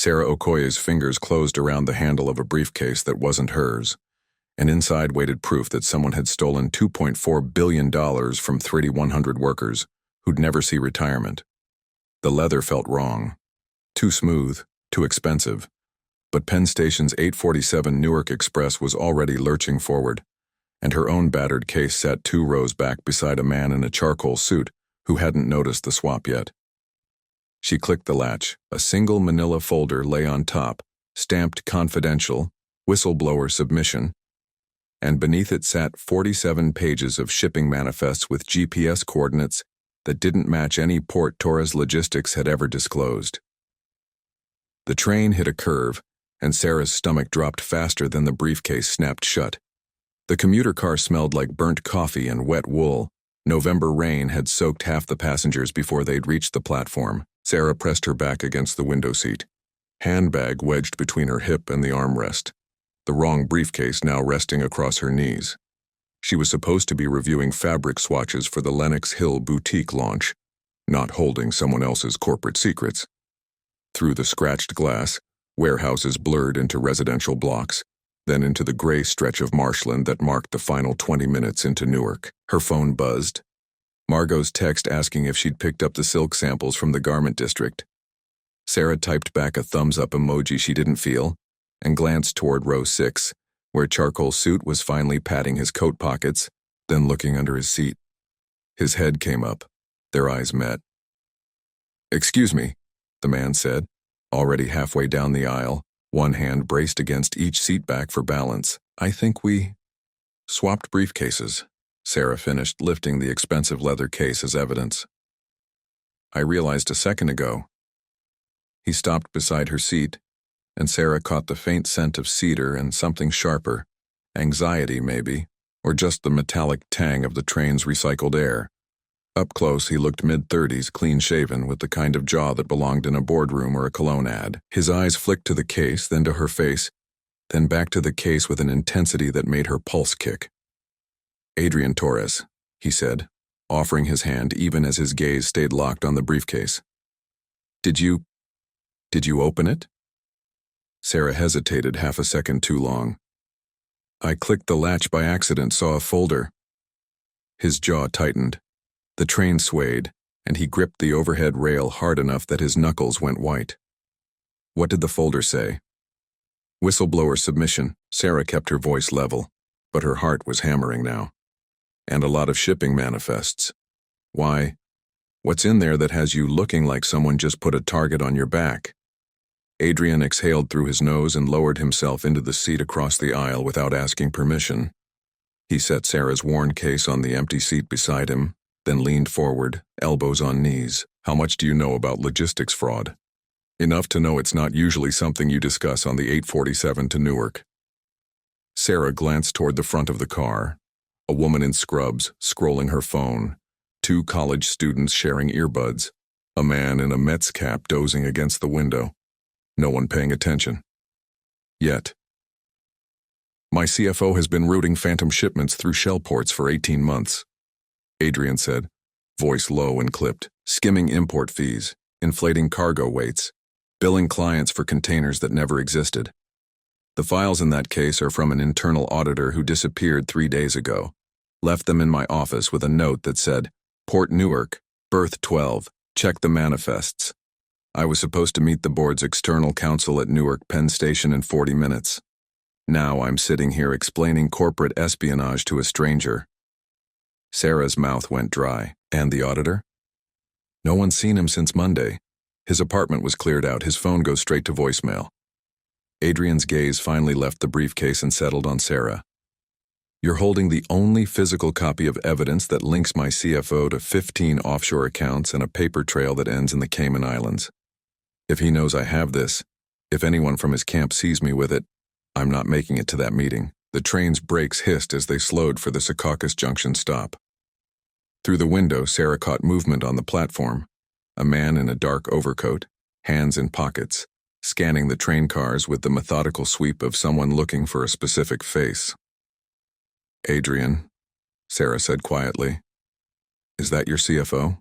Sarah Okoye's fingers closed around the handle of a briefcase that wasn't hers, and inside waited proof that someone had stolen $2.4 billion from 3,100 workers who'd never see retirement. The leather felt wrong. Too smooth, too expensive. But Penn Station's 847 Newark Express was already lurching forward, and her own battered case sat 2 rows back beside a man in a charcoal suit who hadn't noticed the swap yet. She clicked the latch. A single manila folder lay on top, stamped confidential, whistleblower submission, and beneath it sat 47 pages of shipping manifests with GPS coordinates that didn't match any port Torres Logistics had ever disclosed. The train hit a curve, and Sarah's stomach dropped faster than the briefcase snapped shut. The commuter car smelled like burnt coffee and wet wool. November rain had soaked half the passengers before they'd reached the platform. Sarah pressed her back against the window seat, handbag wedged between her hip and the armrest, the wrong briefcase now resting across her knees. She was supposed to be reviewing fabric swatches for the Lenox Hill boutique launch, not holding someone else's corporate secrets. Through the scratched glass, warehouses blurred into residential blocks, then into the gray stretch of marshland that marked the final 20 minutes into Newark. Her phone buzzed. Margot's text asking if she'd picked up the silk samples from the garment district. Sarah typed back a thumbs-up emoji she didn't feel, and glanced toward row 6, where Charcoal Suit was finally patting his coat pockets, then looking under his seat. His head came up. Their eyes met. "Excuse me," the man said, already halfway down the aisle, one hand braced against each seat back for balance. "I think we swapped briefcases," Sarah finished, lifting the expensive leather case as evidence. "I realized a second ago." He stopped beside her seat, and Sarah caught the faint scent of cedar and something sharper, anxiety maybe, or just the metallic tang of the train's recycled air. Up close, he looked mid-30s, clean-shaven, with the kind of jaw that belonged in a boardroom or a cologne ad. His eyes flicked to the case, then to her face, then back to the case with an intensity that made her pulse kick. "Adrian Torres," he said, offering his hand even as his gaze stayed locked on the briefcase. Did you open it?" Sarah hesitated half a second too long. "I clicked the latch by accident, saw a folder." His jaw tightened. The train swayed, and he gripped the overhead rail hard enough that his knuckles went white. "What did the folder say?" "Whistleblower submission." Sarah kept her voice level, but her heart was hammering now. "And a lot of shipping manifests. Why? What's in there that has you looking like someone just put a target on your back?" Adrian exhaled through his nose and lowered himself into the seat across the aisle without asking permission. He set Sarah's worn case on the empty seat beside him, then leaned forward, elbows on knees. "How much do you know about logistics fraud?" "Enough to know it's not usually something you discuss on the 847 to Newark." Sarah glanced toward the front of the car. A woman in scrubs, scrolling her phone. 2 college students sharing earbuds. A man in a Mets cap dozing against the window. No one paying attention. Yet. "My CFO has been routing phantom shipments through shell ports for 18 months. Adrian said, voice low and clipped, "skimming import fees, inflating cargo weights, billing clients for containers that never existed. The files in that case are from an internal auditor who disappeared 3 days ago. Left them in my office with a note that said, 'Port Newark, berth 12, check the manifests.' I was supposed to meet the board's external counsel at Newark Penn Station in 40 minutes. Now I'm sitting here explaining corporate espionage to a stranger." Sarah's mouth went dry. "And the auditor?" "No one's seen him since Monday. His apartment was cleared out. His phone goes straight to voicemail." Adrian's gaze finally left the briefcase and settled on Sarah. "You're holding the only physical copy of evidence that links my CFO to 15 offshore accounts and a paper trail that ends in the Cayman Islands. If he knows I have this, if anyone from his camp sees me with it, I'm not making it to that meeting." The train's brakes hissed as they slowed for the Secaucus Junction stop. Through the window, Sarah caught movement on the platform. A man in a dark overcoat, hands in pockets, scanning the train cars with the methodical sweep of someone looking for a specific face. "Adrian," Sarah said quietly, "is that your CFO?"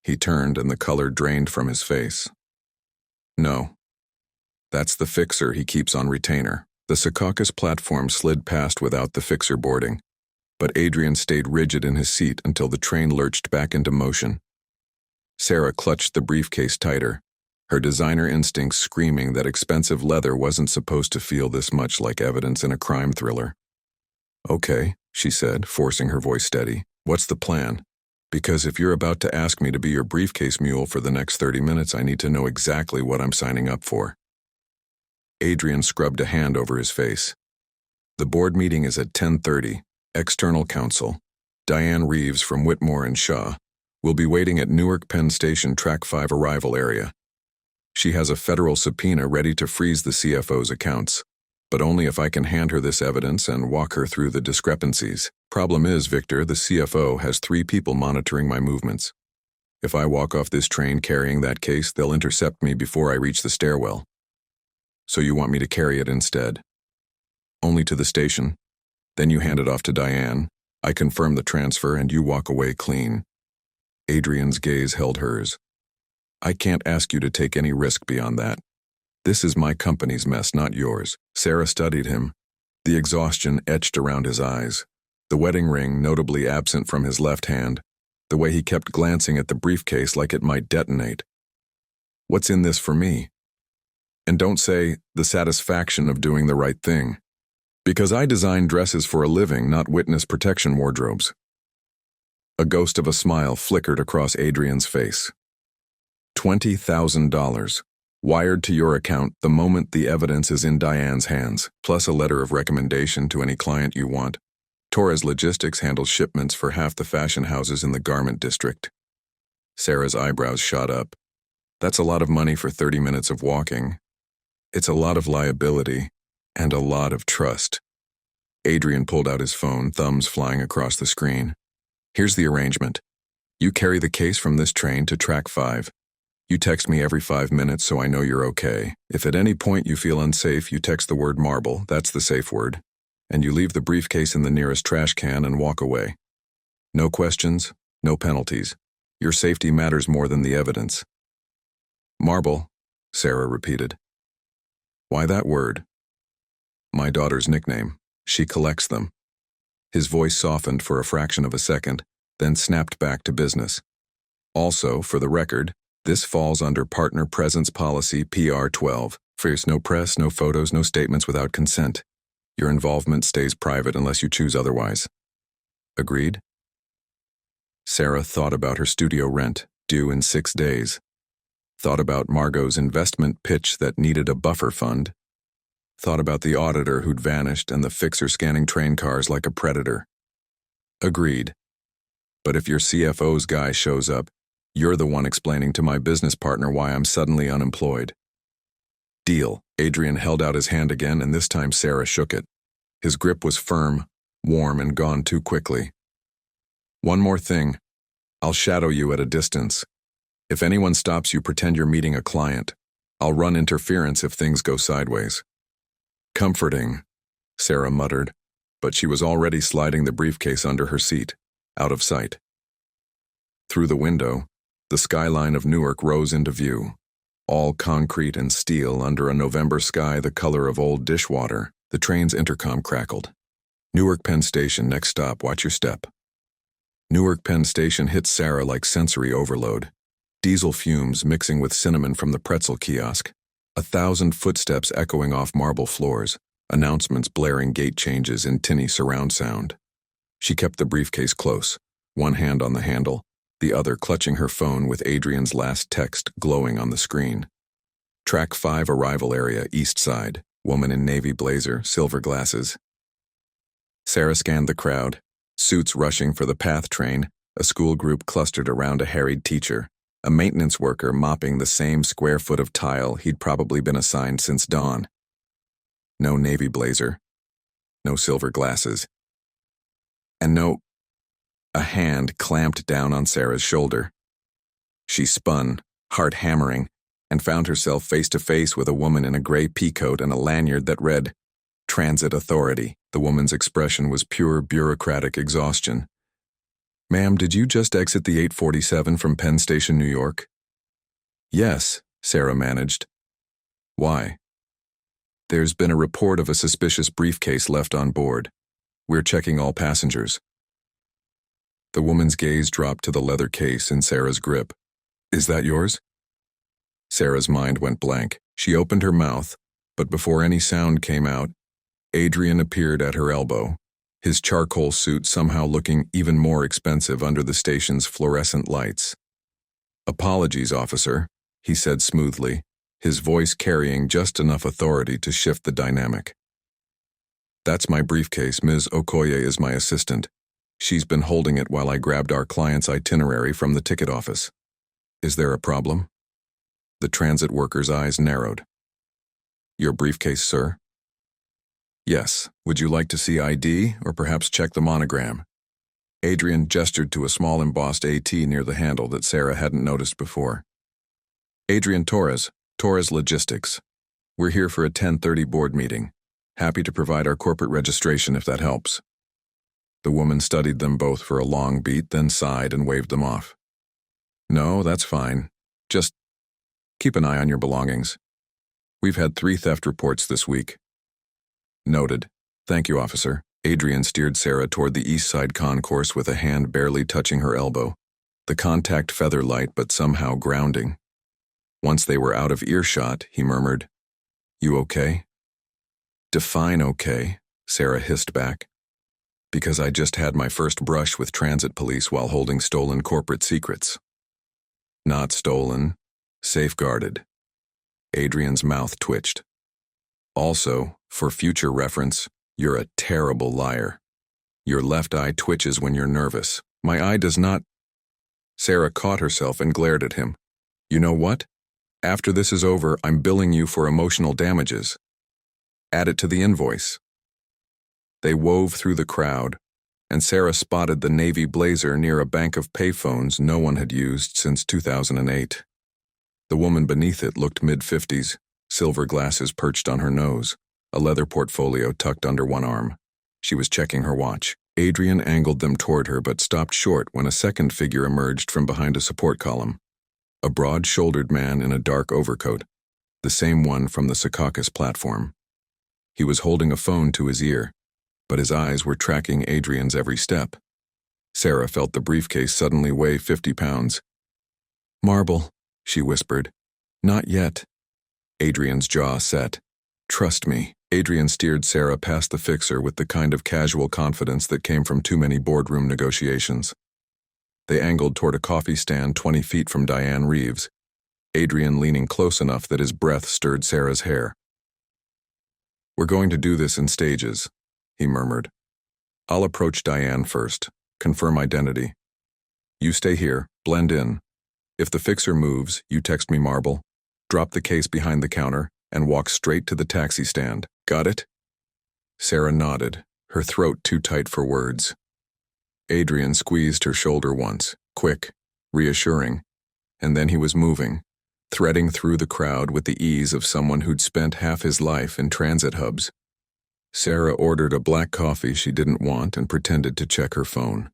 He turned and the color drained from his face. "No." That's the fixer he keeps on retainer. The Secaucus platform slid past without the fixer boarding, but Adrian stayed rigid in his seat until the train lurched back into motion. Sarah clutched the briefcase tighter, her designer instincts screaming that expensive leather wasn't supposed to feel this much like evidence in a crime thriller. "Okay," she said, forcing her voice steady. "What's the plan? Because if you're about to ask me to be your briefcase mule for the next 30 minutes, I need to know exactly what I'm signing up for." Adrian scrubbed a hand over his face. "The board meeting is at 10:30. External counsel, Diane Reeves from Whitmore and Shaw, will be waiting at Newark Penn Station Track 5 arrival area. She has a federal subpoena ready to freeze the CFO's accounts, but only if I can hand her this evidence and walk her through the discrepancies. Problem is, Victor, the CFO has 3 people monitoring my movements. If I walk off this train carrying that case, they'll intercept me before I reach the stairwell. So you want me to carry it instead? Only to the station. Then you hand it off to Diane. I confirm the transfer and you walk away clean." Adrian's gaze held hers. "I can't ask you to take any risk beyond that. This is my company's mess, not yours." Sarah studied him, the exhaustion etched around his eyes, the wedding ring notably absent from his left hand, the way he kept glancing at the briefcase like it might detonate. "What's in this for me? And don't say, the satisfaction of doing the right thing. Because I design dresses for a living, not witness protection wardrobes." A ghost of a smile flickered across Adrian's face. $20,000, wired to your account the moment the evidence is in Diane's hands, plus a letter of recommendation to any client you want. Torres Logistics handles shipments for half the fashion houses in the garment district. Sarah's eyebrows shot up. "That's a lot of money for 30 minutes of walking. It's a lot of liability, and a lot of trust." Adrian pulled out his phone, thumbs flying across the screen. "Here's the arrangement. You carry the case from this train to track 5. You text me every 5 minutes so I know you're okay. If at any point you feel unsafe, you text the word marble, that's the safe word, and you leave the briefcase in the nearest trash can and walk away. No questions, no penalties. Your safety matters more than the evidence." "Marble," Sarah repeated. "Why that word?" "My daughter's nickname. She collects them." His voice softened for a fraction of a second, then snapped back to business. "Also, for the record, this falls under Partner Presence Policy PR 12. First, no press, no photos, no statements without consent. Your involvement stays private unless you choose otherwise. Agreed?" Sarah thought about her studio rent, due in 6 days. Thought about Margot's investment pitch that needed a buffer fund. Thought about the auditor who'd vanished and the fixer scanning train cars like a predator. Agreed. But if your CFO's guy shows up, you're the one explaining to my business partner why I'm suddenly unemployed. Deal. Adrian held out his hand again, and this time Sarah shook it. His grip was firm, warm, and gone too quickly. "One more thing. I'll shadow you at a distance. If anyone stops you, pretend you're meeting a client. I'll run interference if things go sideways." "Comforting," Sarah muttered, but she was already sliding the briefcase under her seat, out of sight. Through the window, the skyline of Newark rose into view, all concrete and steel under a November sky the color of old dishwater. The train's intercom crackled. "Newark Penn Station, next stop, watch your step." Newark Penn Station hit Sarah like sensory overload. Diesel fumes mixing with cinnamon from the pretzel kiosk. 1,000 footsteps echoing off marble floors. Announcements blaring gate changes in tinny surround sound. She kept the briefcase close, one hand on the handle, the other clutching her phone with Adrian's last text glowing on the screen. Track 5 arrival area, east side. Woman in navy blazer, silver glasses. Sarah scanned the crowd. Suits rushing for the PATH train, a school group clustered around a harried teacher. A maintenance worker mopping the same square foot of tile he'd probably been assigned since dawn. No navy blazer. No silver glasses. And no... A hand clamped down on Sarah's shoulder. She spun, heart hammering, and found herself face to face with a woman in a gray peacoat and a lanyard that read, "Transit Authority." The woman's expression was pure bureaucratic exhaustion. "Ma'am, did you just exit the 847 from Penn Station, New York?" "Yes," Sarah managed. "Why?" There's been a report of a suspicious briefcase left on board. We're checking all passengers. The woman's gaze dropped to the leather case in Sarah's grip. Is that yours? Sarah's mind went blank. She opened her mouth, but before any sound came out, Adrian appeared at her elbow, his charcoal suit somehow looking even more expensive under the station's fluorescent lights. Apologies, officer, he said smoothly, his voice carrying just enough authority to shift the dynamic. That's my briefcase. Ms. Okoye is my assistant. She's been holding it while I grabbed our client's itinerary from the ticket office. Is there a problem? The transit worker's eyes narrowed. Your briefcase, sir? Yes. Would you like to see ID or perhaps check the monogram? Adrian gestured to a small embossed AT near the handle that Sarah hadn't noticed before. Adrian Torres, Torres Logistics. We're here for a 10:30 board meeting. Happy to provide our corporate registration if that helps. The woman studied them both for a long beat, then sighed and waved them off. No, that's fine. Just keep an eye on your belongings. We've had 3 theft reports this week. Noted. Thank you, officer. Adrian steered Sarah toward the east side concourse with a hand barely touching her elbow, the contact feather light but somehow grounding. Once they were out of earshot, he murmured, You okay? Define okay, Sarah hissed back. Because I just had my first brush with transit police while holding stolen corporate secrets. Not stolen, safeguarded. Adrian's mouth twitched. Also, for future reference, you're a terrible liar. Your left eye twitches when you're nervous. My eye does not. Sarah caught herself and glared at him. You know what? After this is over, I'm billing you for emotional damages. Add it to the invoice. They wove through the crowd, and Sarah spotted the navy blazer near a bank of payphones no one had used since 2008. The woman beneath it looked mid-50s, silver glasses perched on her nose, a leather portfolio tucked under one arm. She was checking her watch. Adrian angled them toward her but stopped short when a second figure emerged from behind a support column. A broad-shouldered man in a dark overcoat, the same one from the Secaucus platform. He was holding a phone to his ear, but his eyes were tracking Adrian's every step. Sarah felt the briefcase suddenly weigh 50 pounds. Marble, she whispered. Not yet. Adrian's jaw set. Trust me. Adrian steered Sarah past the fixer with the kind of casual confidence that came from too many boardroom negotiations. They angled toward a coffee stand 20 feet from Diane Reeves, Adrian leaning close enough that his breath stirred Sarah's hair. We're going to do this in stages, he murmured. I'll approach Diane first, confirm identity. You stay here, blend in. If the fixer moves, you text me Marble, drop the case behind the counter, and walk straight to the taxi stand. Got it? Sarah nodded, her throat too tight for words. Adrian squeezed her shoulder once, quick, reassuring, and then he was moving, threading through the crowd with the ease of someone who'd spent half his life in transit hubs. Sarah ordered a black coffee she didn't want and pretended to check her phone.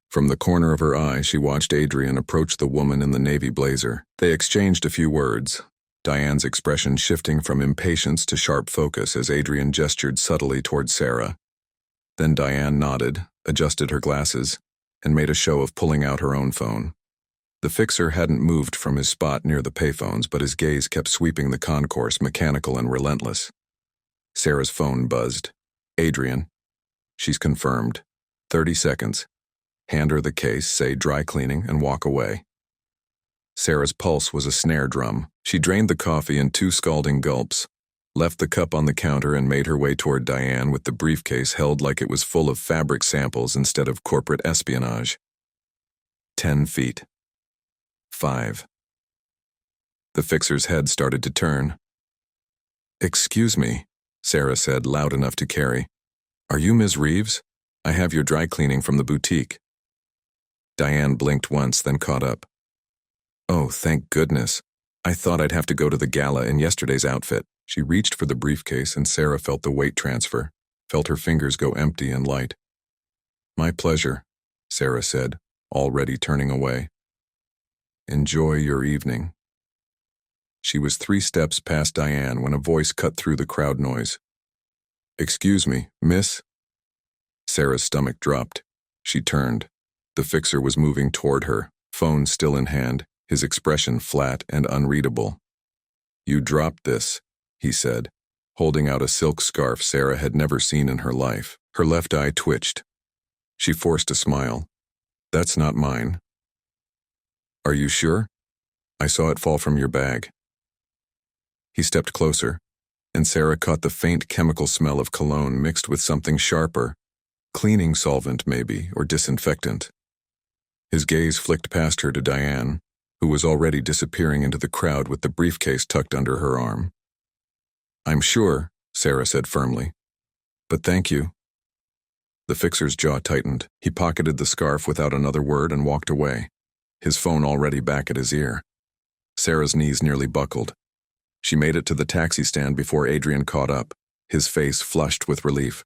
From the corner of her eye, she watched Adrian approach the woman in the navy blazer. They exchanged a few words, Diane's expression shifting from impatience to sharp focus as Adrian gestured subtly toward Sarah. Then Diane nodded, adjusted her glasses, and made a show of pulling out her own phone. The fixer hadn't moved from his spot near the payphones, but his gaze kept sweeping the concourse, mechanical and relentless. Sarah's phone buzzed. Adrian. She's confirmed. 30 seconds. Hand her the case, say dry cleaning, and walk away. Sarah's pulse was a snare drum. She drained the coffee in 2 scalding gulps, left the cup on the counter and made her way toward Diane with the briefcase held like it was full of fabric samples instead of corporate espionage. 10 feet. 5. The fixer's head started to turn. Excuse me, Sarah said, loud enough to carry. Are you Ms. Reeves? I have your dry cleaning from the boutique. Diane blinked once, then caught up. Oh, thank goodness. I thought I'd have to go to the gala in yesterday's outfit. She reached for the briefcase and Sarah felt the weight transfer, felt her fingers go empty and light. My pleasure, Sarah said, already turning away. Enjoy your evening. She was 3 steps past Diane when a voice cut through the crowd noise. "Excuse me, miss?" Sarah's stomach dropped. She turned. The fixer was moving toward her, phone still in hand, his expression flat and unreadable. "You dropped this," he said, holding out a silk scarf Sarah had never seen in her life. Her left eye twitched. She forced a smile. "That's not mine." "Are you sure? I saw it fall from your bag." He stepped closer, and Sarah caught the faint chemical smell of cologne mixed with something sharper, cleaning solvent maybe, or disinfectant. His gaze flicked past her to Diane, who was already disappearing into the crowd with the briefcase tucked under her arm. "I'm sure," Sarah said firmly. "But thank you." The fixer's jaw tightened. He pocketed the scarf without another word and walked away, his phone already back at his ear. Sarah's knees nearly buckled. She made it to the taxi stand before Adrian caught up, his face flushed with relief.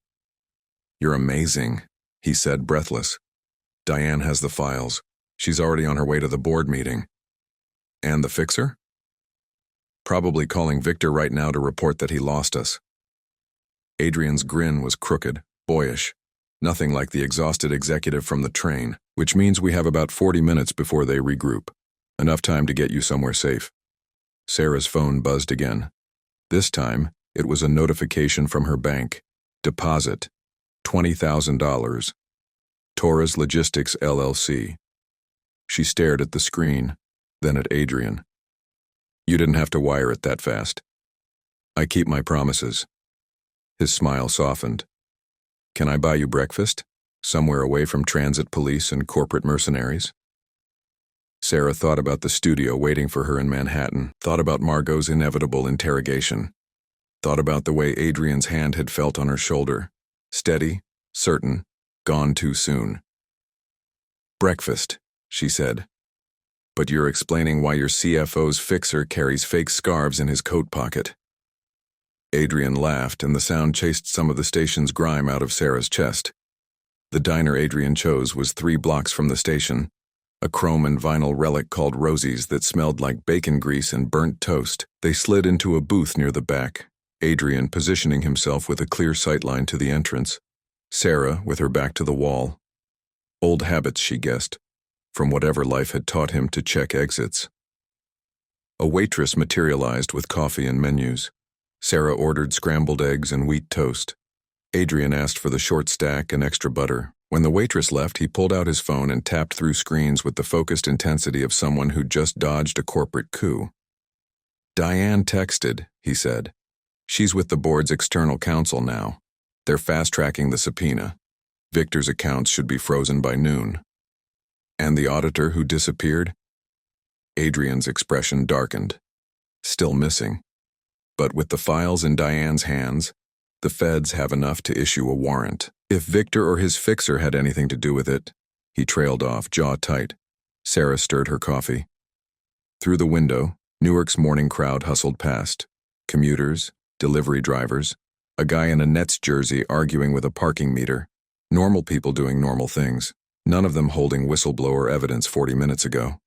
"You're amazing," he said, breathless. "Diane has the files. She's already on her way to the board meeting." "And the fixer?" "Probably calling Victor right now to report that he lost us." Adrian's grin was crooked, boyish, nothing like the exhausted executive from the train, which means we have about 40 minutes before they regroup. Enough time to get you somewhere safe. Sarah's phone buzzed again. This time, it was a notification from her bank. Deposit, $20,000. Torres Logistics, LLC. She stared at the screen, then at Adrian. "You didn't have to wire it that fast. I keep my promises." His smile softened. "Can I buy you breakfast? Somewhere away from transit police and corporate mercenaries?" Sarah thought about the studio waiting for her in Manhattan, thought about Margot's inevitable interrogation, thought about the way Adrian's hand had felt on her shoulder, steady, certain, gone too soon. "Breakfast," she said. "But you're explaining why your CFO's fixer carries fake scarves in his coat pocket." Adrian laughed, and the sound chased some of the station's grime out of Sarah's chest. The diner Adrian chose was 3 blocks from the station, a chrome and vinyl relic called Rosie's that smelled like bacon grease and burnt toast. They slid into a booth near the back, Adrian positioning himself with a clear sightline to the entrance, Sarah with her back to the wall. Old habits, she guessed, from whatever life had taught him to check exits. A waitress materialized with coffee and menus. Sarah ordered scrambled eggs and wheat toast. Adrian asked for the short stack and extra butter. When the waitress left, he pulled out his phone and tapped through screens with the focused intensity of someone who'd just dodged a corporate coup. "Diane texted," he said. "She's with the board's external counsel now. They're fast-tracking the subpoena. Victor's accounts should be frozen by noon." "And the auditor who disappeared?" Adrian's expression darkened. "Still missing. But with the files in Diane's hands, the feds have enough to issue a warrant. If Victor or his fixer had anything to do with it," he trailed off, jaw tight. Sarah stirred her coffee. Through the window, Newark's morning crowd hustled past. Commuters, delivery drivers, a guy in a Nets jersey arguing with a parking meter. Normal people doing normal things, none of them holding whistleblower evidence 40 minutes ago.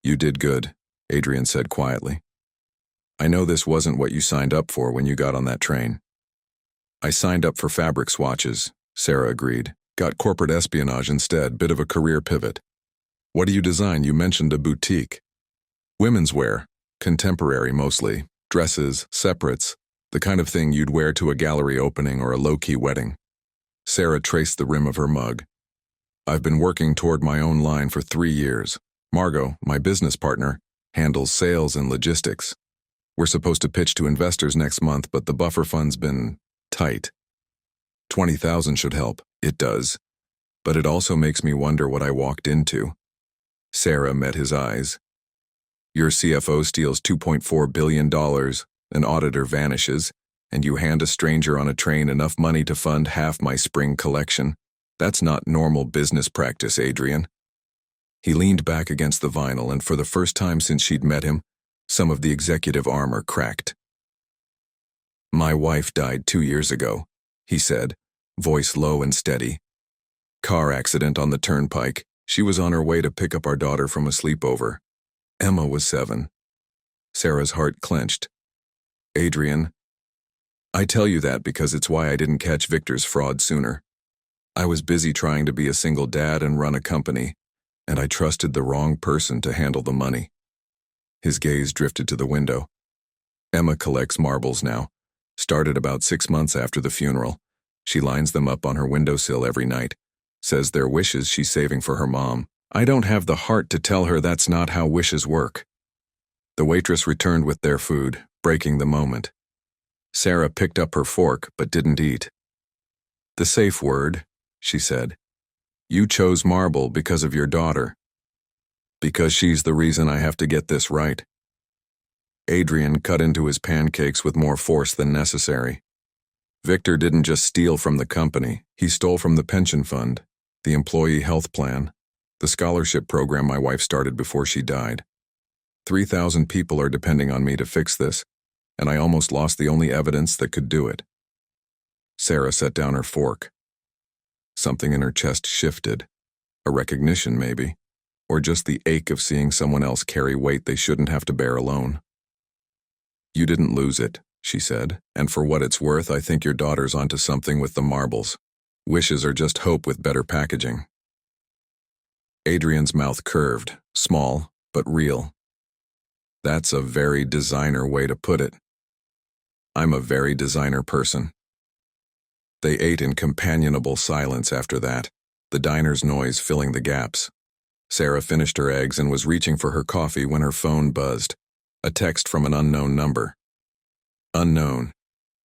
"You did good," Adrian said quietly. "I know this wasn't what you signed up for when you got on that train." "I signed up for fabric swatches," Sarah agreed. "Got corporate espionage instead, bit of a career pivot." "What do you design? You mentioned a boutique." "Women's wear, contemporary mostly, dresses, separates, the kind of thing you'd wear to a gallery opening or a low-key wedding." Sarah traced the rim of her mug. "I've been working toward my own line for 3 years. Margot, my business partner, handles sales and logistics. We're supposed to pitch to investors next month, but the buffer fund's been tight. 20,000 should help." "It does. But it also makes me wonder what I walked into." Sarah met his eyes. "Your CFO steals $2.4 billion, an auditor vanishes, and you hand a stranger on a train enough money to fund half my spring collection. That's not normal business practice, Adrian." He leaned back against the vinyl, and for the first time since she'd met him, some of the executive armor cracked. "My wife died 2 years ago," he said, voice low and steady. "Car accident on the turnpike. She was on her way to pick up our daughter from a sleepover. Emma was 7. Sarah's heart clenched. Adrian, I tell you that because it's why I didn't catch Victor's fraud sooner. I was busy trying to be a single dad and run a company, and I trusted the wrong person to handle the money. His gaze drifted to the window. Emma collects marbles now. Started about 6 months after the funeral. She lines them up on her windowsill every night. Says they're wishes she's saving for her mom. I don't have the heart to tell her that's not how wishes work. The waitress returned with their food, breaking the moment. Sarah picked up her fork but didn't eat. The safe word, she said. You chose marble because of your daughter. Because she's the reason I have to get this right. Adrian cut into his pancakes with more force than necessary. Victor didn't just steal from the company, he stole from the pension fund, the employee health plan, the scholarship program my wife started before she died. 3,000 people are depending on me to fix this, and I almost lost the only evidence that could do it. Sarah set down her fork. Something in her chest shifted. A recognition, maybe, or just the ache of seeing someone else carry weight they shouldn't have to bear alone. You didn't lose it, she said, and for what it's worth, I think your daughter's onto something with the marbles. Wishes are just hope with better packaging. Adrian's mouth curved, small, but real. That's a very designer way to put it. I'm a very designer person. They ate in companionable silence after that, the diner's noise filling the gaps. Sarah finished her eggs and was reaching for her coffee when her phone buzzed. A text from an unknown number. Unknown.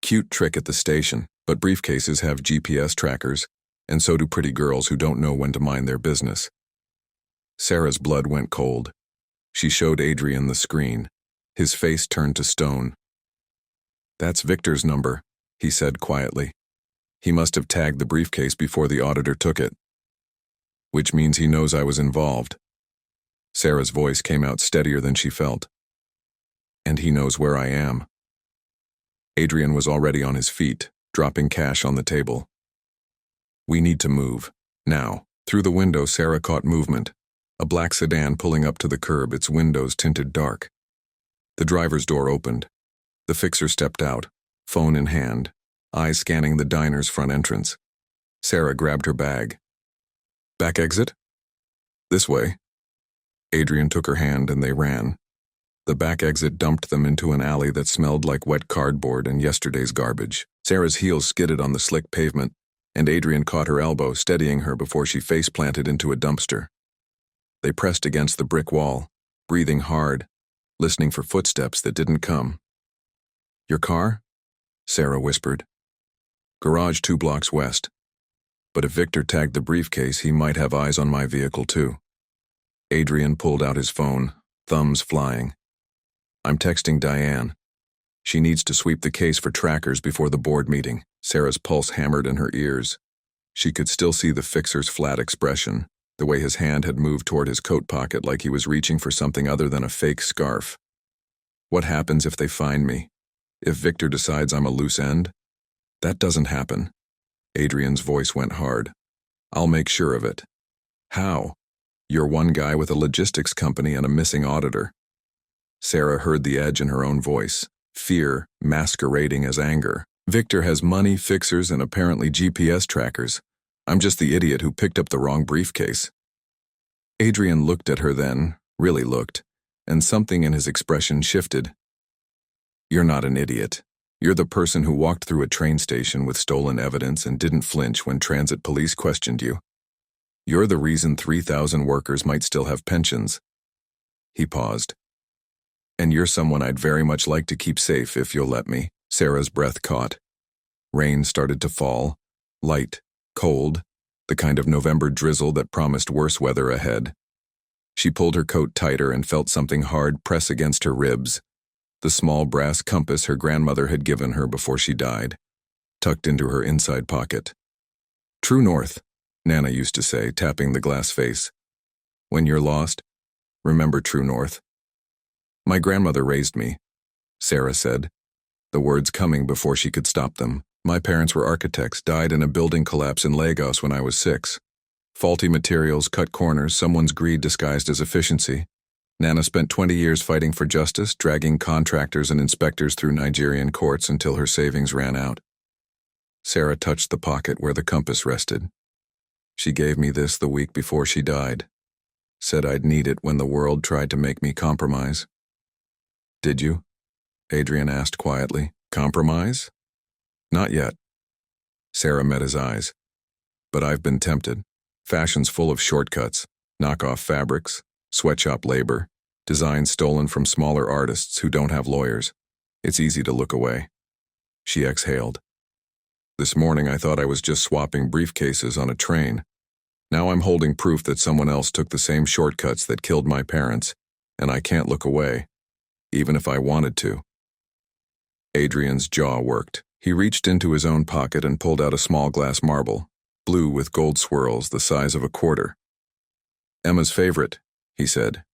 Cute trick at the station, but briefcases have GPS trackers, and so do pretty girls who don't know when to mind their business. Sarah's blood went cold. She showed Adrian the screen. His face turned to stone. That's Victor's number, he said quietly. He must have tagged the briefcase before the auditor took it. Which means he knows I was involved. Sarah's voice came out steadier than she felt. And he knows where I am. Adrian was already on his feet, dropping cash on the table. We need to move. Now. Through the window, Sarah caught movement. A black sedan pulling up to the curb, its windows tinted dark. The driver's door opened. The fixer stepped out, phone in hand, eyes scanning the diner's front entrance. Sarah grabbed her bag. Back exit? This way. Adrian took her hand and they ran. The back exit dumped them into an alley that smelled like wet cardboard and yesterday's garbage. Sarah's heels skidded on the slick pavement, and Adrian caught her elbow, steadying her before she face-planted into a dumpster. They pressed against the brick wall, breathing hard, listening for footsteps that didn't come. Your car? Sarah whispered. Garage 2 blocks west. But if Victor tagged the briefcase, he might have eyes on my vehicle too. Adrian pulled out his phone, thumbs flying. I'm texting Diane. She needs to sweep the case for trackers before the board meeting. Sarah's pulse hammered in her ears. She could still see the fixer's flat expression, the way his hand had moved toward his coat pocket like he was reaching for something other than a fake scarf. What happens if they find me? If Victor decides I'm a loose end? That doesn't happen. Adrian's voice went hard. I'll make sure of it. How? You're one guy with a logistics company and a missing auditor. Sarah heard the edge in her own voice, fear masquerading as anger. Victor has money, fixers, and apparently GPS trackers. I'm just the idiot who picked up the wrong briefcase. Adrian looked at her then, really looked, and something in his expression shifted. You're not an idiot. You're the person who walked through a train station with stolen evidence and didn't flinch when transit police questioned you. You're the reason 3,000 workers might still have pensions. He paused. And you're someone I'd very much like to keep safe if you'll let me. Sarah's breath caught. Rain started to fall, light, cold, the kind of November drizzle that promised worse weather ahead. She pulled her coat tighter and felt something hard press against her ribs, the small brass compass her grandmother had given her before she died, tucked into her inside pocket. True north, Nana used to say, tapping the glass face. When you're lost, remember true north. My grandmother raised me, Sarah said, the words coming before she could stop them. My parents were architects, died in a building collapse in Lagos when I was 6. Faulty materials, cut corners, someone's greed disguised as efficiency. Nana spent 20 years fighting for justice, dragging contractors and inspectors through Nigerian courts until her savings ran out. Sarah touched the pocket where the compass rested. She gave me this the week before she died. Said I'd need it when the world tried to make me compromise. Did you? Adrian asked quietly. Compromise? Not yet. Sarah met his eyes. But I've been tempted. Fashion's full of shortcuts, knockoff fabrics, sweatshop labor, designs stolen from smaller artists who don't have lawyers. It's easy to look away. She exhaled. This morning I thought I was just swapping briefcases on a train. Now I'm holding proof that someone else took the same shortcuts that killed my parents, and I can't look away, even if I wanted to. Adrian's jaw worked. He reached into his own pocket and pulled out a small glass marble, blue with gold swirls the size of a quarter. Emma's favorite, he said.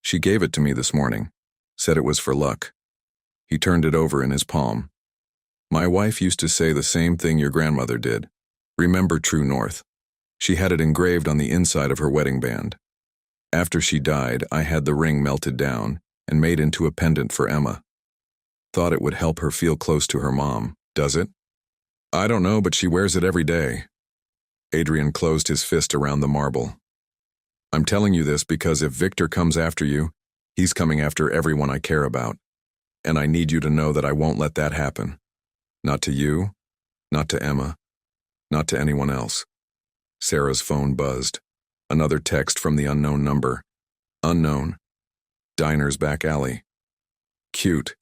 She gave it to me this morning, said it was for luck. He turned it over in his palm. My wife used to say the same thing your grandmother did. Remember true north. She had it engraved on the inside of her wedding band. After she died, I had the ring melted down and made into a pendant for Emma. Thought it would help her feel close to her mom. Does it? I don't know, but she wears it every day. Adrian closed his fist around the marble. I'm telling you this because if Victor comes after you, he's coming after everyone I care about. And I need you to know that I won't let that happen. Not to you, not to Emma, not to anyone else. Sarah's phone buzzed. Another text from the unknown number. Unknown. Diner's back alley. Cute.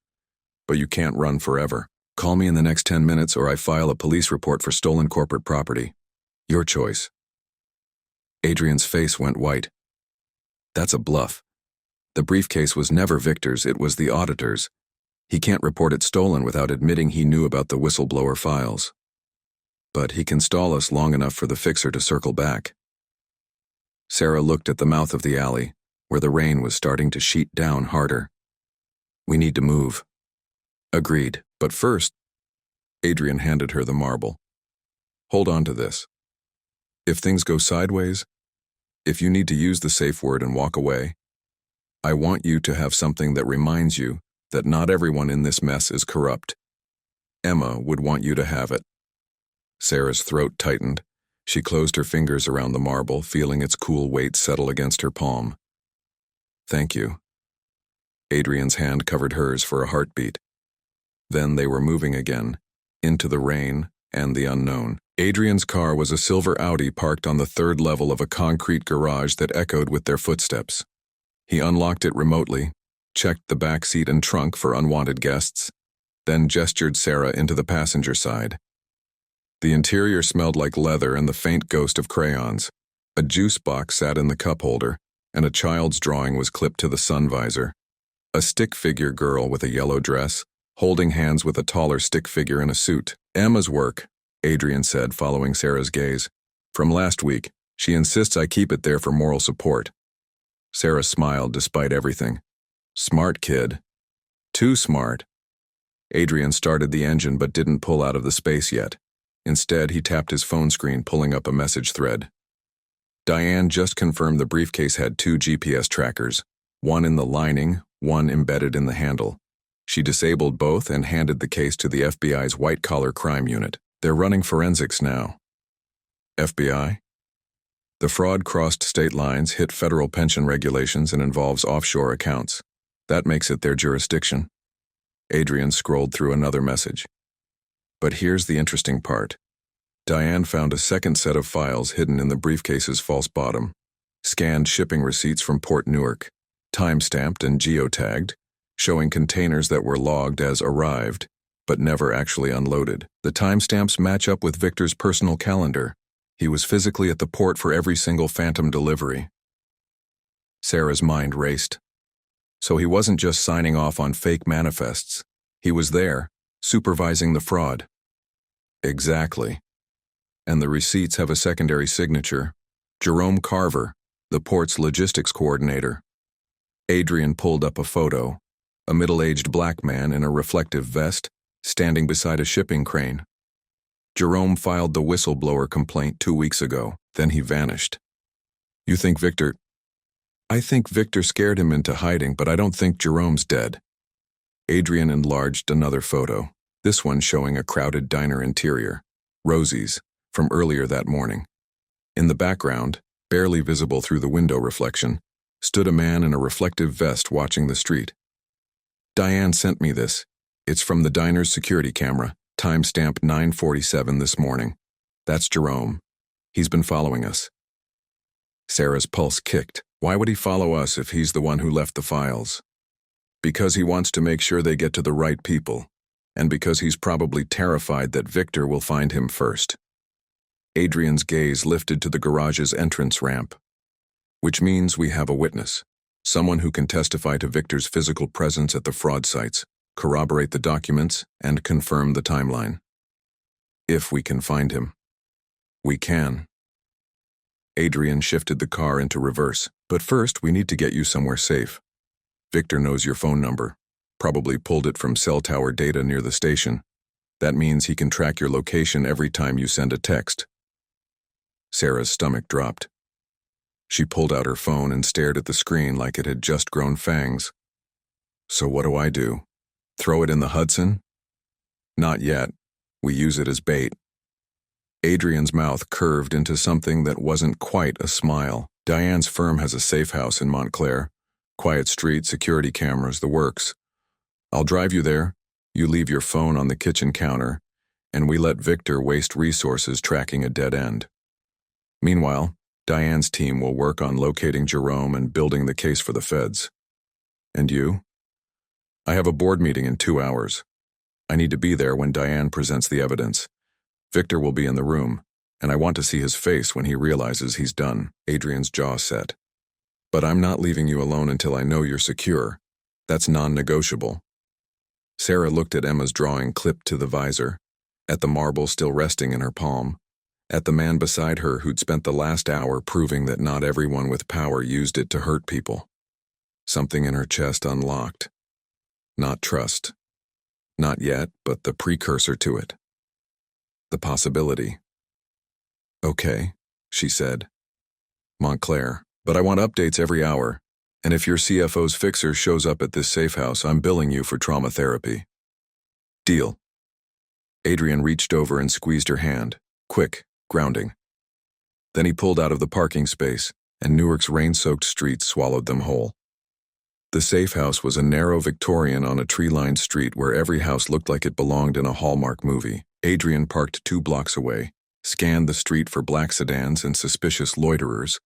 But you can't run forever. Call me in the next 10 minutes or I file a police report for stolen corporate property. Your choice. Adrian's face went white. That's a bluff. The briefcase was never Victor's, it was the auditor's. He can't report it stolen without admitting he knew about the whistleblower files. But he can stall us long enough for the fixer to circle back. Sarah looked at the mouth of the alley, where the rain was starting to sheet down harder. We need to move. Agreed, but first, Adrian handed her the marble. Hold on to this. If things go sideways, if you need to use the safe word and walk away, I want you to have something that reminds you that not everyone in this mess is corrupt. Emma would want you to have it. Sarah's throat tightened. She closed her fingers around the marble, feeling its cool weight settle against her palm. Thank you. Adrian's hand covered hers for a heartbeat. Then they were moving again, into the rain and the unknown. Adrian's car was a silver Audi parked on the third level of a concrete garage that echoed with their footsteps. He unlocked it remotely, checked the back seat and trunk for unwanted guests, then gestured Sarah into the passenger side. The interior smelled like leather and the faint ghost of crayons. A juice box sat in the cup holder, and a child's drawing was clipped to the sun visor. A stick figure girl with a yellow dress, holding hands with a taller stick figure in a suit. Emma's work, Adrian said, following Sarah's gaze. From last week, she insists I keep it there for moral support. Sarah smiled despite everything. Smart kid. Too smart. Adrian started the engine but didn't pull out of the space yet. Instead, he tapped his phone screen, pulling up a message thread. Diane just confirmed the briefcase had 2 GPS trackers, one in the lining, one embedded in the handle. She disabled both and handed the case to the FBI's white-collar crime unit. They're running forensics now. FBI? The fraud crossed state lines, hit federal pension regulations, and involves offshore accounts. That makes it their jurisdiction. Adrian scrolled through another message. But here's the interesting part. Diane found a second set of files hidden in the briefcase's false bottom. Scanned shipping receipts from Port Newark, time-stamped and geotagged, showing containers that were logged as arrived, but never actually unloaded. The timestamps match up with Victor's personal calendar. He was physically at the port for every single phantom delivery. Sarah's mind raced. So he wasn't just signing off on fake manifests. He was there, supervising the fraud. Exactly. And the receipts have a secondary signature. Jerome Carver, the port's logistics coordinator. Adrian pulled up a photo. A middle-aged black man in a reflective vest, standing beside a shipping crane. Jerome filed the whistleblower complaint 2 weeks ago, then he vanished. You think Victor... I think Victor scared him into hiding, but I don't think Jerome's dead. Adrian enlarged another photo, this one showing a crowded diner interior, Rosie's, from earlier that morning. In the background, barely visible through the window reflection, stood a man in a reflective vest watching the street. Diane sent me this. It's from the diner's security camera, timestamp 9:47 this morning. That's Jerome. He's been following us. Sarah's pulse kicked. Why would he follow us if he's the one who left the files? Because he wants to make sure they get to the right people, and because he's probably terrified that Victor will find him first. Adrian's gaze lifted to the garage's entrance ramp. Which means we have a witness, someone who can testify to Victor's physical presence at the fraud sites, corroborate the documents, and confirm the timeline. If we can find him. We can. Adrian shifted the car into reverse. But first, we need to get you somewhere safe. Victor knows your phone number. Probably pulled it from cell tower data near the station. That means he can track your location every time you send a text. Sarah's stomach dropped. She pulled out her phone and stared at the screen like it had just grown fangs. So what do I do? Throw it in the Hudson? Not yet. We use it as bait. Adrian's mouth curved into something that wasn't quite a smile. Diane's firm has a safe house in Montclair. Quiet street, security cameras, the works. I'll drive you there. You leave your phone on the kitchen counter, and we let Victor waste resources tracking a dead end. Meanwhile, Diane's team will work on locating Jerome and building the case for the feds. And you? I have a board meeting in 2 hours. I need to be there when Diane presents the evidence. Victor will be in the room, and I want to see his face when he realizes he's done. Adrian's jaw set. But I'm not leaving you alone until I know you're secure. That's non-negotiable. Sarah looked at Emma's drawing clipped to the visor, at the marble still resting in her palm, at the man beside her who'd spent the last hour proving that not everyone with power used it to hurt people. Something in her chest unlocked. Not trust. Not yet, but the precursor to it. The possibility. Okay, she said. Montclair, but I want updates every hour, and if your CFO's fixer shows up at this safe house, I'm billing you for trauma therapy. Deal. Adrian reached over and squeezed her hand. Quick, grounding. Then he pulled out of the parking space, and Newark's rain-soaked streets swallowed them whole. The safe house was a narrow Victorian on a tree-lined street where every house looked like it belonged in a Hallmark movie. Adrian parked 2 blocks away, scanned the street for black sedans and suspicious loiterers,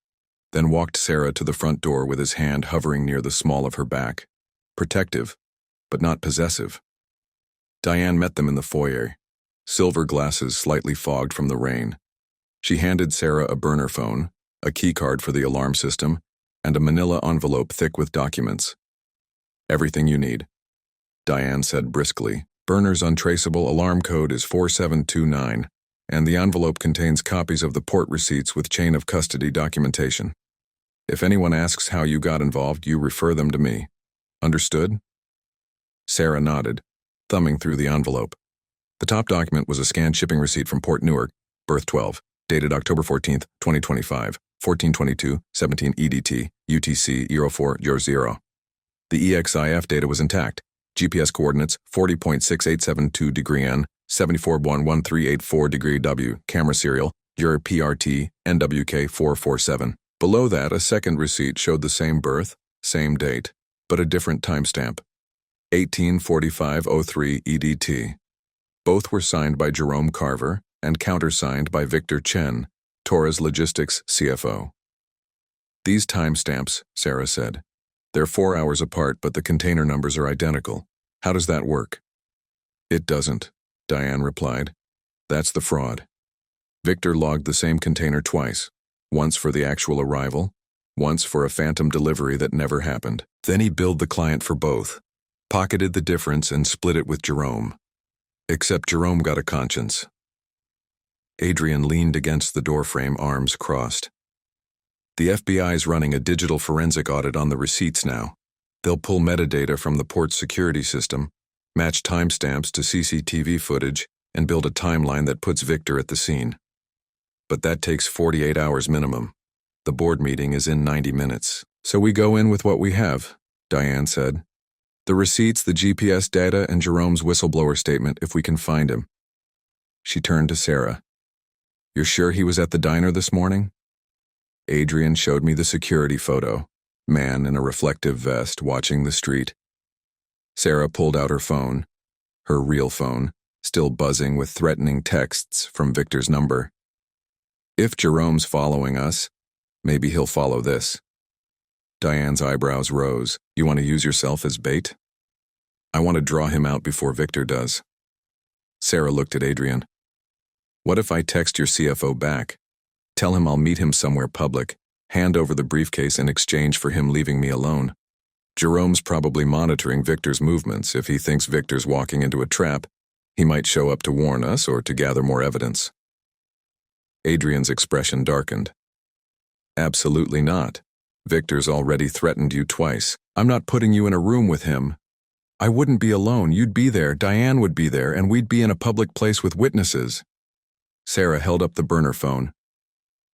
then walked Sarah to the front door with his hand hovering near the small of her back. Protective, but not possessive. Diane met them in the foyer, silver glasses slightly fogged from the rain. She handed Sarah a burner phone, a keycard for the alarm system, and a manila envelope thick with documents. Everything you need, Diane said briskly. Burner's untraceable alarm code is 4729, and the envelope contains copies of the port receipts with chain of custody documentation. If anyone asks how you got involved, you refer them to me. Understood? Sarah nodded, thumbing through the envelope. The top document was a scanned shipping receipt from Port Newark, berth 12, dated October 14, 2025, 1422, 17 EDT, UTC 0400. The EXIF data was intact. GPS coordinates 40.6872 degree N, 74.1384 degree W, camera serial, your PRT, NWK 447. Below that, a second receipt showed the same berth, same date, but a different timestamp. 184503 EDT. Both were signed by Jerome Carver and countersigned by Victor Chen, Torres Logistics CFO. These timestamps, Sarah said. They're 4 hours apart, but the container numbers are identical. How does that work? It doesn't, Diane replied. That's the fraud. Victor logged the same container twice, once for the actual arrival, once for a phantom delivery that never happened. Then he billed the client for both, pocketed the difference and split it with Jerome. Except Jerome got a conscience. Adrian leaned against the doorframe, arms crossed. The FBI's running a digital forensic audit on the receipts now. They'll pull metadata from the port's security system, match timestamps to CCTV footage, and build a timeline that puts Victor at the scene. But that takes 48 hours minimum. The board meeting is in 90 minutes. So we go in with what we have, Diane said. The receipts, the GPS data, and Jerome's whistleblower statement if we can find him. She turned to Sarah. You're sure he was at the diner this morning? Adrian showed me the security photo. Man in a reflective vest watching the street. Sarah pulled out her phone, her real phone, still buzzing with threatening texts from Victor's number. If Jerome's following us, maybe he'll follow this. Diane's eyebrows rose. You want to use yourself as bait? I want to draw him out before Victor does. Sarah looked at Adrian. What if I text your CFO back? Tell him I'll meet him somewhere public, hand over the briefcase in exchange for him leaving me alone. Jerome's probably monitoring Victor's movements. If he thinks Victor's walking into a trap, he might show up to warn us or to gather more evidence. Adrian's expression darkened. Absolutely not. Victor's already threatened you twice. I'm not putting you in a room with him. I wouldn't be alone. You'd be there, Diane would be there, and we'd be in a public place with witnesses. Sarah held up the burner phone.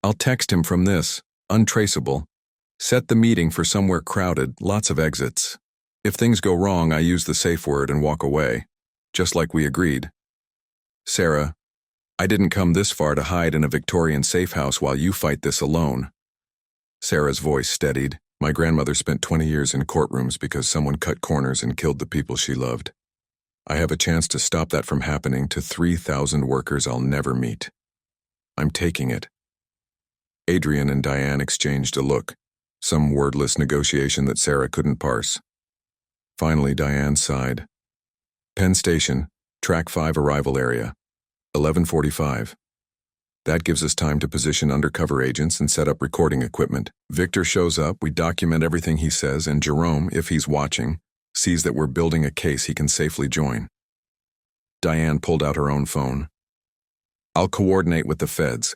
I'll text him from this, untraceable. Set the meeting for somewhere crowded, lots of exits. If things go wrong, I use the safe word and walk away, just like we agreed. Sarah, I didn't come this far to hide in a Victorian safe house while you fight this alone. Sarah's voice steadied. My grandmother spent 20 years in courtrooms because someone cut corners and killed the people she loved. I have a chance to stop that from happening to 3,000 workers I'll never meet. I'm taking it. Adrian and Diane exchanged a look, some wordless negotiation that Sarah couldn't parse. Finally, Diane sighed. Penn Station, Track 5 arrival area, 11:45. That gives us time to position undercover agents and set up recording equipment. Victor shows up, we document everything he says, and Jerome, if he's watching, sees that we're building a case he can safely join. Diane pulled out her own phone. I'll coordinate with the feds.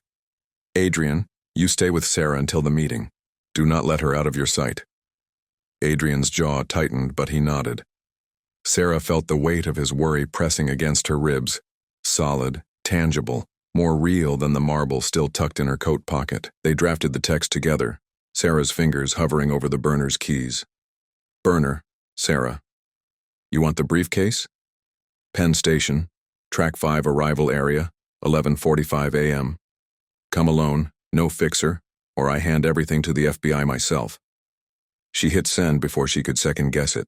Adrian, you stay with Sarah until the meeting. Do not let her out of your sight. Adrian's jaw tightened, but he nodded. Sarah felt the weight of his worry pressing against her ribs, solid, tangible, more real than the marble still tucked in her coat pocket. They drafted the text together, Sarah's fingers hovering over the burner's keys. Burner, Sarah. You want the briefcase? Penn Station, Track 5 arrival area, 11:45 a.m. Come alone, no fixer, or I hand everything to the FBI myself. She hit send before she could second-guess it.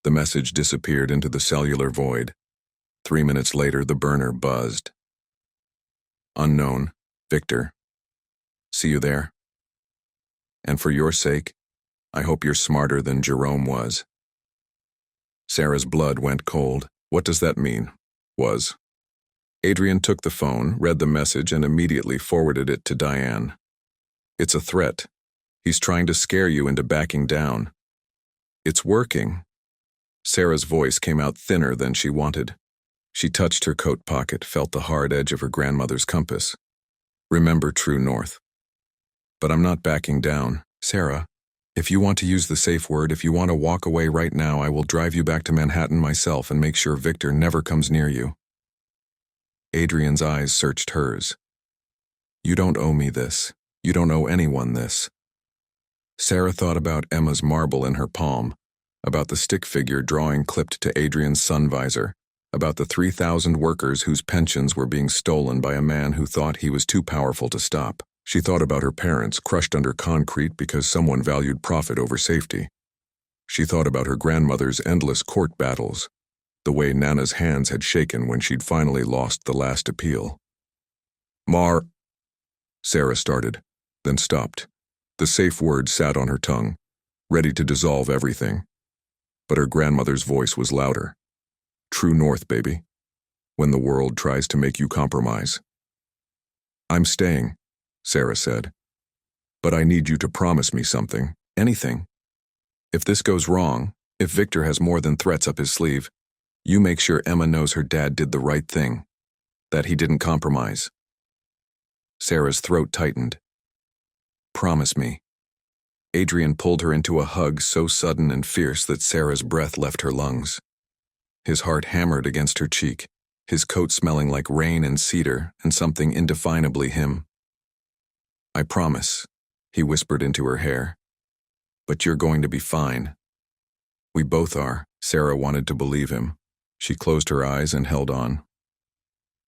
The message disappeared into the cellular void. 3 minutes later, the burner buzzed. Unknown, Victor. See you there. And for your sake, I hope you're smarter than Jerome was. Sarah's blood went cold. What does that mean? Was. Adrian took the phone, read the message, and immediately forwarded it to Diane. It's a threat. He's trying to scare you into backing down. It's working. Sarah's voice came out thinner than she wanted. She touched her coat pocket, felt the hard edge of her grandmother's compass. Remember true north. But I'm not backing down. Sarah, if you want to use the safe word, if you want to walk away right now, I will drive you back to Manhattan myself and make sure Victor never comes near you. Adrian's eyes searched hers. You don't owe me this. You don't owe anyone this. Sarah thought about Emma's marble in her palm, about the stick figure drawing clipped to Adrian's sun visor, about the 3,000 workers whose pensions were being stolen by a man who thought he was too powerful to stop. She thought about her parents crushed under concrete because someone valued profit over safety. She thought about her grandmother's endless court battles, the way Nana's hands had shaken when she'd finally lost the last appeal. Sarah started, then stopped. The safe word sat on her tongue, ready to dissolve everything. But her grandmother's voice was louder. True north, baby. When the world tries to make you compromise. I'm staying, Sarah said. But I need you to promise me something, anything. If this goes wrong, if Victor has more than threats up his sleeve, you make sure Emma knows her dad did the right thing, that he didn't compromise. Sarah's throat tightened. Promise me. Adrian pulled her into a hug so sudden and fierce that Sarah's breath left her lungs. His heart hammered against her cheek, his coat smelling like rain and cedar and something indefinably him. I promise, he whispered into her hair. but you're going to be fine." "We both are." Sarah wanted to believe him. She closed her eyes and held on.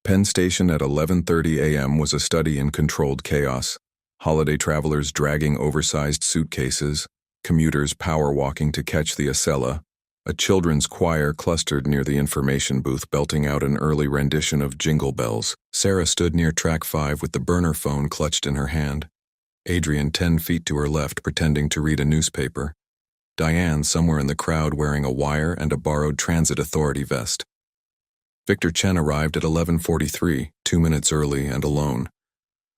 Penn Station at 11:30 a.m. was a study in controlled chaos. Holiday travelers dragging oversized suitcases, commuters power-walking to catch the Acela, a children's choir clustered near the information booth belting out an early rendition of Jingle Bells. Sarah stood near track 5 with the burner phone clutched in her hand. Adrian 10 feet to her left pretending to read a newspaper. Diane somewhere in the crowd wearing a wire and a borrowed transit authority vest. Victor Chen arrived at 11:43, 2 minutes early and alone.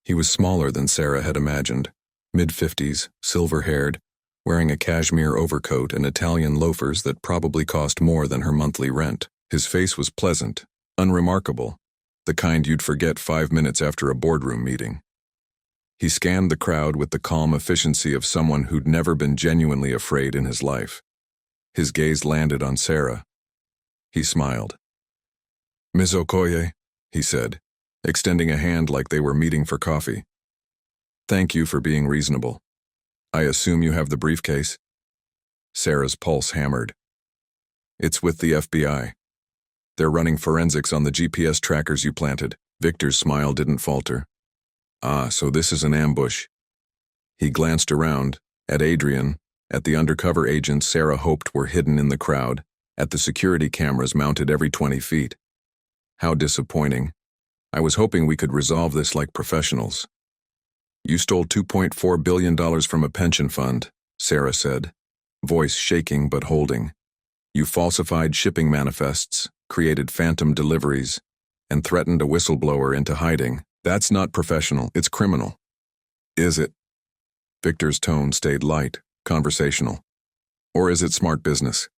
He was smaller than Sarah had imagined, mid-50s, silver-haired, wearing a cashmere overcoat and Italian loafers that probably cost more than her monthly rent. His face was pleasant, unremarkable, the kind you'd forget 5 minutes after a boardroom meeting. He scanned the crowd with the calm efficiency of someone who'd never been genuinely afraid in his life. His gaze landed on Sarah. He smiled. "Ms. Okoye," he said, extending a hand like they were meeting for coffee. "Thank you for being reasonable. I assume you have the briefcase?" Sarah's pulse hammered. "It's with the FBI. They're running forensics on the GPS trackers you planted." Victor's smile didn't falter. "Ah, so this is an ambush." He glanced around, at Adrian, at the undercover agents Sarah hoped were hidden in the crowd, at the security cameras mounted every 20 feet. "How disappointing. I was hoping we could resolve this like professionals." "You stole $2.4 billion from a pension fund," Sarah said, voice shaking but holding. "You falsified shipping manifests, created phantom deliveries, and threatened a whistleblower into hiding. That's not professional, it's criminal." "Is it?" Victor's tone stayed light, conversational. "Or is it smart business?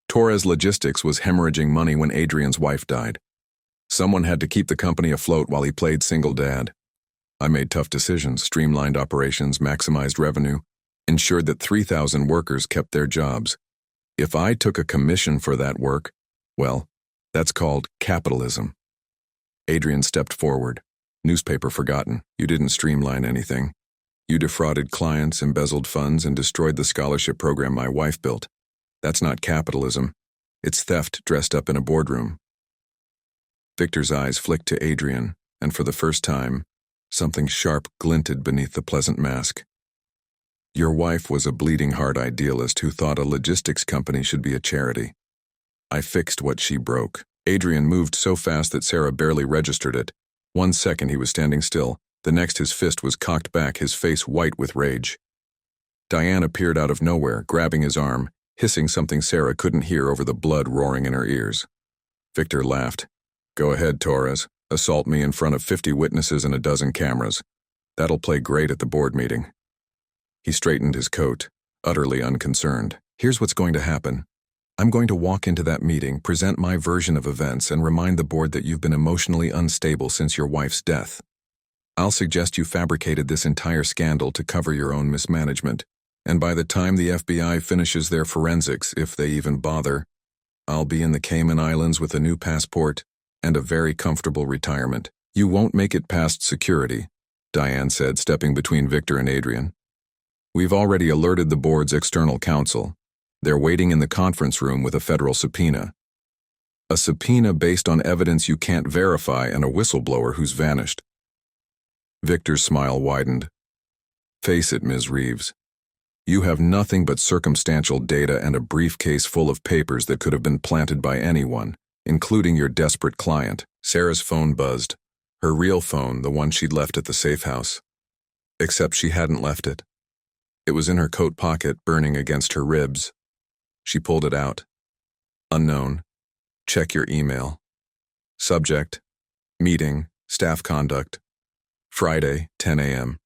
Torres Logistics was hemorrhaging money when Adrian's wife died. Someone had to keep the company afloat while he played single dad. I made tough decisions, streamlined operations, maximized revenue, ensured that 3,000 workers kept their jobs. If I took a commission for that work, well, that's called capitalism." Adrian stepped forward. "Newspaper forgotten. You didn't streamline anything. You defrauded clients, embezzled funds, and destroyed the scholarship program my wife built. That's not capitalism. It's theft dressed up in a boardroom." Victor's eyes flicked to Adrian, and for the first time, something sharp glinted beneath the pleasant mask. "Your wife was a bleeding heart idealist who thought a logistics company should be a charity. I fixed what she broke." Adrian moved so fast that Sarah barely registered it. 1 second he was standing still, the next his fist was cocked back, his face white with rage. Diane appeared out of nowhere, grabbing his arm, hissing something Sarah couldn't hear over the blood roaring in her ears. Victor laughed. "Go ahead, Torres. Assault me in front of 50 witnesses and a dozen cameras. That'll play great at the board meeting." He straightened his coat, utterly unconcerned. "Here's what's going to happen. I'm going to walk into that meeting, present my version of events, and remind the board that you've been emotionally unstable since your wife's death. I'll suggest you fabricated this entire scandal to cover your own mismanagement, and by the time the FBI finishes their forensics, if they even bother, I'll be in the Cayman Islands with a new passport and a very comfortable retirement. You won't make it past security," Diane said, stepping between Victor and Adrian. "We've already alerted the board's external counsel. They're waiting in the conference room with a federal subpoena. A subpoena based on evidence you can't verify and a whistleblower who's vanished." Victor's smile widened. "Face it, Ms. Reeves. You have nothing but circumstantial data and a briefcase full of papers that could have been planted by anyone, including your desperate client." Sarah's phone buzzed. Her real phone, the one she'd left at the safe house. Except she hadn't left it. It was in her coat pocket, burning against her ribs. She pulled it out. Unknown. Check your email. Subject: meeting, staff conduct. Friday, 10 a.m.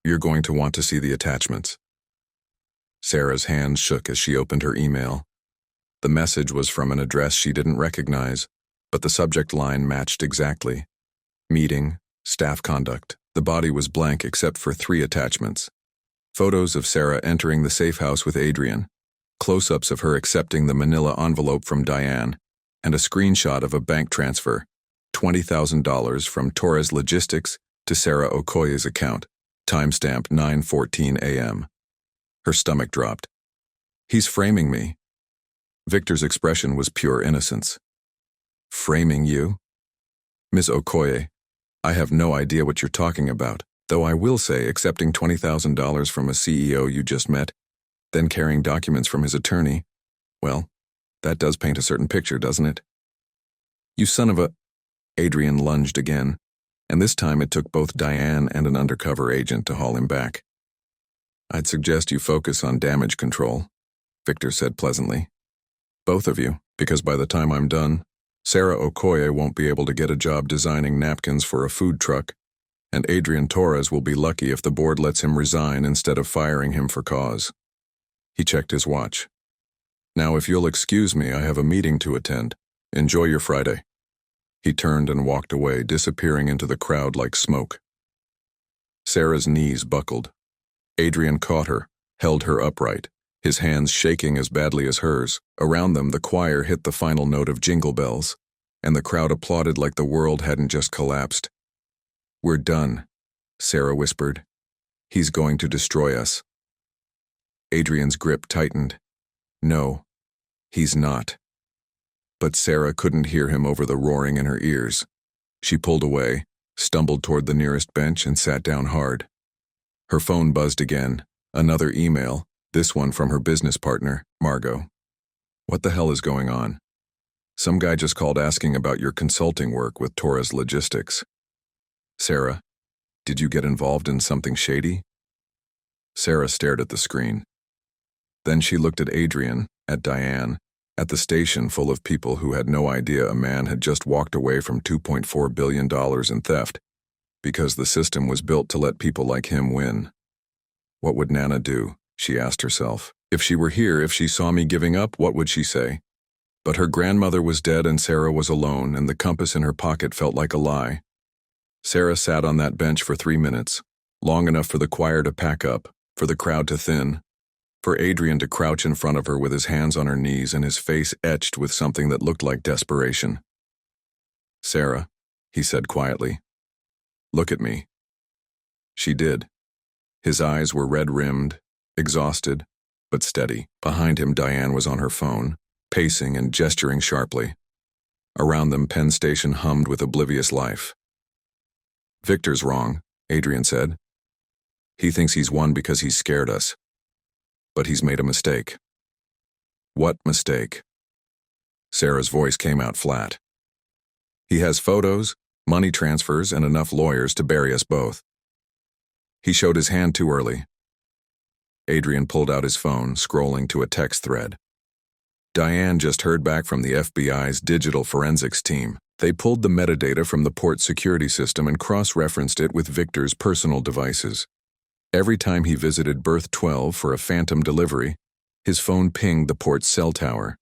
You're going to want to see the attachments. Sarah's hands shook as she opened her email. The message was from an address she didn't recognize, but the subject line matched exactly. Meeting, staff conduct. The body was blank except for 3 attachments. Photos of Sarah entering the safe house with Adrian, close-ups of her accepting the manila envelope from Diane, and a screenshot of a bank transfer, $20,000 from Torres Logistics to Sarah Okoye's account, timestamp 9:14 a.m. Her stomach dropped. He's framing me. Victor's expression was pure innocence. Framing you? Miss Okoye, I have no idea what you're talking about, though I will say accepting $20,000 from a CEO you just met, then carrying documents from his attorney, well, that does paint a certain picture, doesn't it? You son of a... Adrian lunged again, and this time it took both Diane and an undercover agent to haul him back. I'd suggest you focus on damage control, Victor said pleasantly. Both of you, because by the time I'm done, Sarah Okoye won't be able to get a job designing napkins for a food truck, and Adrian Torres will be lucky if the board lets him resign instead of firing him for cause. He checked his watch. Now, if you'll excuse me, I have a meeting to attend. Enjoy your Friday. He turned and walked away, disappearing into the crowd like smoke. Sarah's knees buckled. Adrian caught her, held her upright, his hands shaking as badly as hers. Around them, the choir hit the final note of Jingle Bells, and the crowd applauded like the world hadn't just collapsed. We're done, Sarah whispered. He's going to destroy us. Adrian's grip tightened. No, he's not. But Sarah couldn't hear him over the roaring in her ears. She pulled away, stumbled toward the nearest bench, and sat down hard. Her phone buzzed again, another email, this one from her business partner, Margot. What the hell is going on? Some guy just called asking about your consulting work with Torres Logistics. Sarah, did you get involved in something shady? Sarah stared at the screen. Then she looked at Adrian, at Diane, at the station full of people who had no idea a man had just walked away from $2.4 billion in theft, because the system was built to let people like him win. What would Nana do? She asked herself. If she were here, if she saw me giving up, what would she say? But her grandmother was dead and Sarah was alone, and the compass in her pocket felt like a lie. Sarah sat on that bench for 3 minutes, long enough for the choir to pack up, for the crowd to thin, for Adrian to crouch in front of her with his hands on her knees and his face etched with something that looked like desperation. Sarah, he said quietly, look at me. She did. His eyes were red-rimmed, exhausted, but steady. Behind him, Diane was on her phone, pacing and gesturing sharply. Around them, Penn Station hummed with oblivious life. Victor's wrong, Adrian said. He thinks he's won because he's scared us. But he's made a mistake. What mistake? Sarah's voice came out flat. He has photos, money transfers, and enough lawyers to bury us both. He showed his hand too early. Adrian pulled out his phone, scrolling to a text thread. Diane just heard back from the FBI's digital forensics team. They pulled the metadata from the port security system and cross-referenced it with Victor's personal devices. Every time he visited Berth 12 for a phantom delivery, his phone pinged the port's cell tower.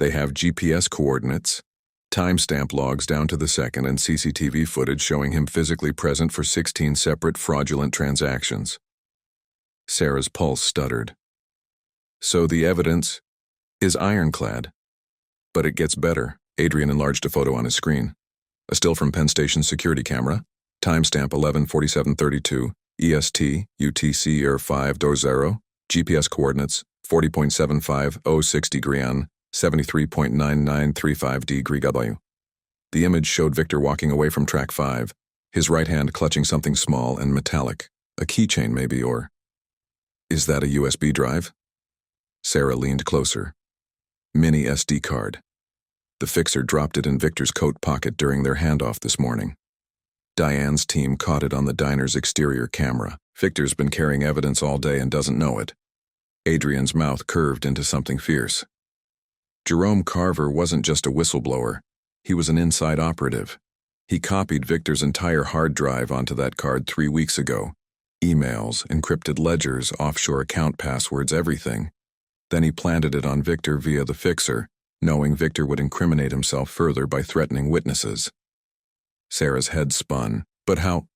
They have GPS coordinates, timestamp logs down to the second, and CCTV footage showing him physically present for 16 separate fraudulent transactions. Sarah's pulse stuttered. So the evidence is ironclad. But it gets better. Adrian enlarged a photo on his screen. A still from Penn Station's security camera, timestamp 11:47:32, EST, UTC Air 5.0, GPS coordinates 40.75, 060 on 73.9935 degree W. The image showed Victor walking away from track 5, his right hand clutching something small and metallic, a keychain maybe, or... Is that a USB drive? Sarah leaned closer. Mini SD card. The fixer dropped it in Victor's coat pocket during their handoff this morning. Diane's team caught it on the diner's exterior camera. Victor's been carrying evidence all day and doesn't know it. Adrian's mouth curved into something fierce. Jerome Carver wasn't just a whistleblower. He was an inside operative. He copied Victor's entire hard drive onto that card 3 weeks ago. Emails, encrypted ledgers, offshore account passwords, everything. Then he planted it on Victor via the fixer, knowing Victor would incriminate himself further by threatening witnesses. Sarah's head spun. But how?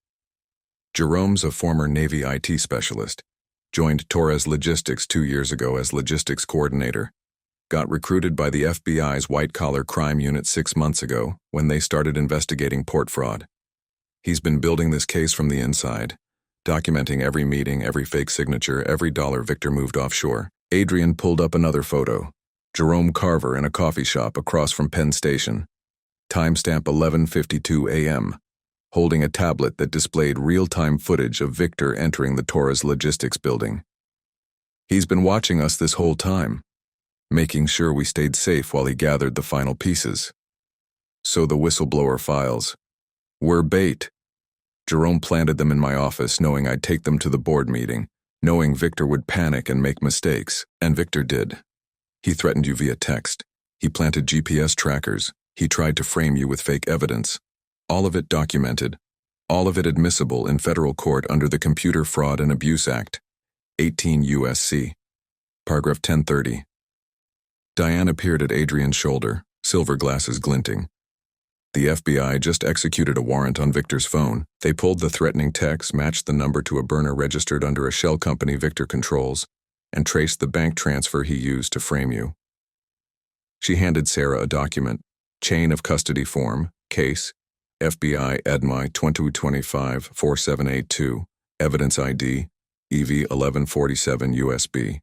Jerome's a former Navy IT specialist. Joined Torres Logistics 2 years ago as logistics coordinator. Got recruited by the FBI's white-collar crime unit 6 months ago when they started investigating port fraud. He's been building this case from the inside, documenting every meeting, every fake signature, every dollar Victor moved offshore. Adrian pulled up another photo. Jerome Carver in a coffee shop across from Penn Station. Timestamp 11:52 a.m. Holding a tablet that displayed real-time footage of Victor entering the Torres Logistics building. He's been watching us this whole time, making sure we stayed safe while he gathered the final pieces. So the whistleblower files were bait. Jerome planted them in my office, knowing I'd take them to the board meeting, knowing Victor would panic and make mistakes, and Victor did. He threatened you via text. He planted GPS trackers. He tried to frame you with fake evidence. All of it documented. All of it admissible in federal court under the Computer Fraud and Abuse Act, 18 U.S.C. Paragraph 1030. Diane appeared at Adrian's shoulder, silver glasses glinting. The FBI just executed a warrant on Victor's phone. They pulled the threatening text, matched the number to a burner registered under a shell company Victor controls, and traced the bank transfer he used to frame you. She handed Sarah a document, chain of custody form, case, FBI EDMI 2025-4782, evidence ID, EV 1147 USB.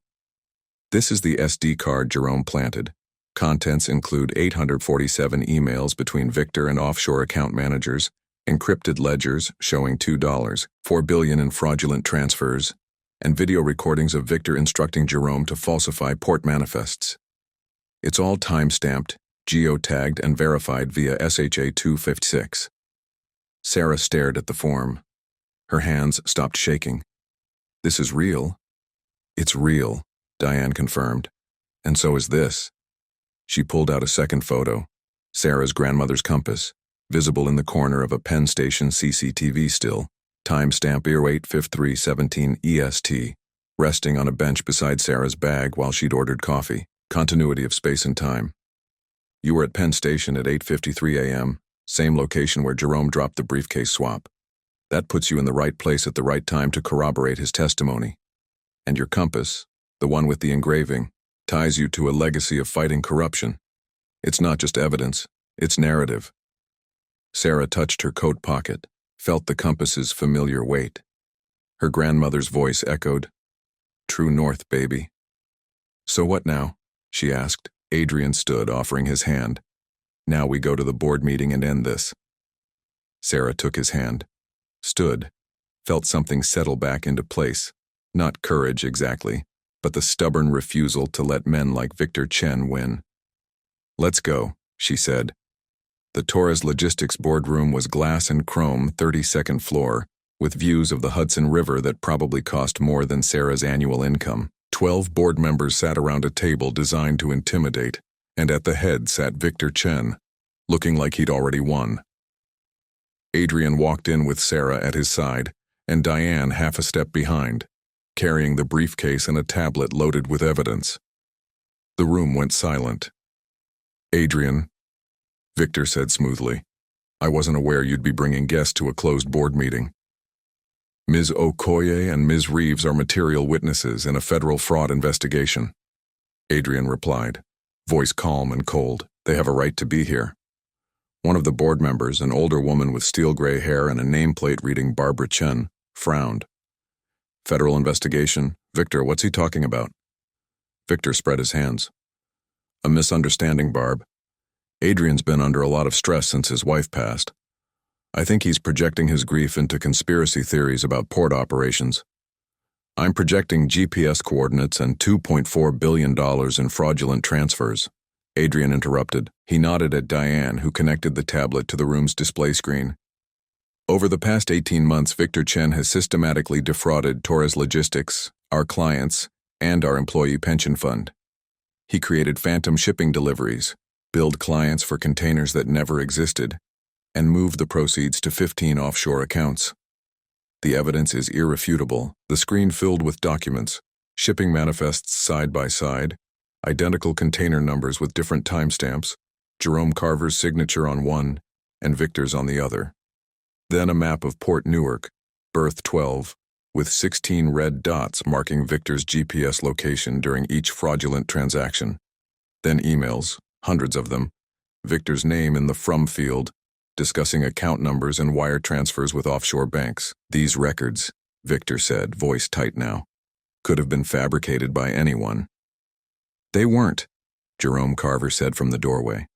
This is the SD card Jerome planted. Contents include 847 emails between Victor and offshore account managers, encrypted ledgers showing $4 billion in fraudulent transfers, and video recordings of Victor instructing Jerome to falsify port manifests. It's all time-stamped, geotagged, and verified via SHA 256. Sarah stared at the form. Her hands stopped shaking. This is real. It's real, Diane confirmed. And so is this. She pulled out a second photo, Sarah's grandmother's compass, visible in the corner of a Penn Station CCTV still, timestamp 08:53:17 EST, resting on a bench beside Sarah's bag while she'd ordered coffee. Continuity of space and time. You were at Penn Station at 8:53 a.m., same location where Jerome dropped the briefcase swap. That puts you in the right place at the right time to corroborate his testimony. And your compass, the one with the engraving, ties you to a legacy of fighting corruption. It's not just evidence, it's narrative. Sarah touched her coat pocket, felt the compass's familiar weight. Her grandmother's voice echoed, "True north, baby." "So what now?" she asked. Adrian stood, offering his hand. "Now we go to the board meeting and end this." Sarah took his hand, stood, felt something settle back into place. Not courage exactly, but the stubborn refusal to let men like Victor Chen win. "Let's go," she said. The Torres Logistics boardroom was glass and chrome, 32nd floor, with views of the Hudson River that probably cost more than Sarah's annual income. 12 board members sat around a table designed to intimidate, and at the head sat Victor Chen, looking like he'd already won. Adrian walked in with Sarah at his side, and Diane half a step behind, carrying the briefcase and a tablet loaded with evidence. The room went silent. "Adrian," Victor said smoothly, "I wasn't aware you'd be bringing guests to a closed board meeting. Ms. Okoye and Ms. Reeves are material witnesses in a federal fraud investigation." Adrian replied, voice calm and cold. "They have a right to be here." One of the board members, an older woman with steel gray hair and a nameplate reading Barbara Chen, frowned. "Federal investigation? Victor, what's he talking about?" Victor spread his hands. "A misunderstanding, Barb. Adrian's been under a lot of stress since his wife passed. I think he's projecting his grief into conspiracy theories about port operations. I'm projecting GPS coordinates and $2.4 billion in fraudulent transfers." Adrian interrupted. He nodded at Diane, who connected the tablet to the room's display screen. "Over the past 18 months, Victor Chen has systematically defrauded Torres Logistics, our clients, and our employee pension fund. He created phantom shipping deliveries, billed clients for containers that never existed, and moved the proceeds to 15 offshore accounts. The evidence is irrefutable, the screen filled with documents, shipping manifests side by side, identical container numbers with different timestamps, Jerome Carver's signature on one, and Victor's on the other. Then a map of Port Newark, berth 12, with 16 red dots marking Victor's GPS location during each fraudulent transaction. Then emails, hundreds of them, Victor's name in the from field, discussing account numbers and wire transfers with offshore banks. These records, Victor said, voice tight now. Could have been fabricated by anyone. They weren't, Jerome Carver said from the doorway.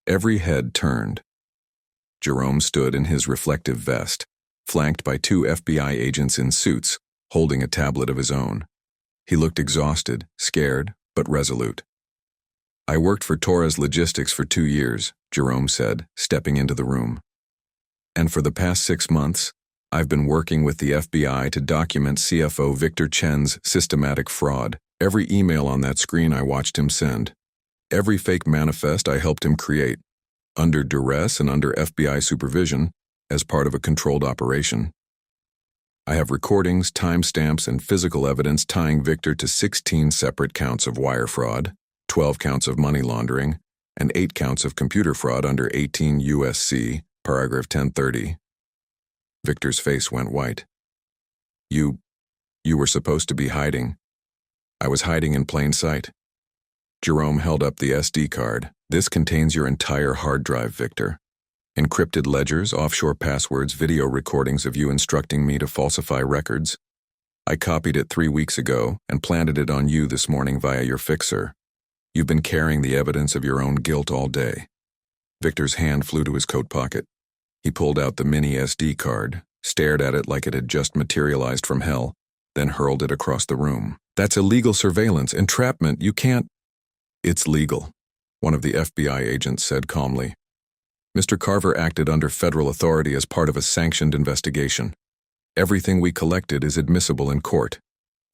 Every head turned. Jerome stood in his reflective vest, flanked by two FBI agents in suits, holding a tablet of his own. He looked exhausted, scared, but resolute. I worked for Torres Logistics for 2 years, Jerome said, stepping into the room. And for the past 6 months, I've been working with the FBI to document CFO Victor Chen's systematic fraud. Every email on that screen I watched him send. Every fake manifest I helped him create, under duress and under FBI supervision, as part of a controlled operation. I have recordings, timestamps, and physical evidence tying Victor to 16 separate counts of wire fraud, 12 counts of money laundering, and 8 counts of computer fraud under 18 U.S.C., paragraph 1030. Victor's face went white. You were supposed to be hiding. I was hiding in plain sight. Jerome held up the SD card. This contains your entire hard drive, Victor. Encrypted ledgers, offshore passwords, video recordings of you instructing me to falsify records. I copied it 3 weeks ago and planted it on you this morning via your fixer. You've been carrying the evidence of your own guilt all day. Victor's hand flew to his coat pocket. He pulled out the mini SD card, stared at it like it had just materialized from hell, then hurled it across the room. That's illegal surveillance, entrapment, you can't. It's legal, one of the FBI agents said calmly. Mr. Carver acted under federal authority as part of a sanctioned investigation. Everything we collected is admissible in court.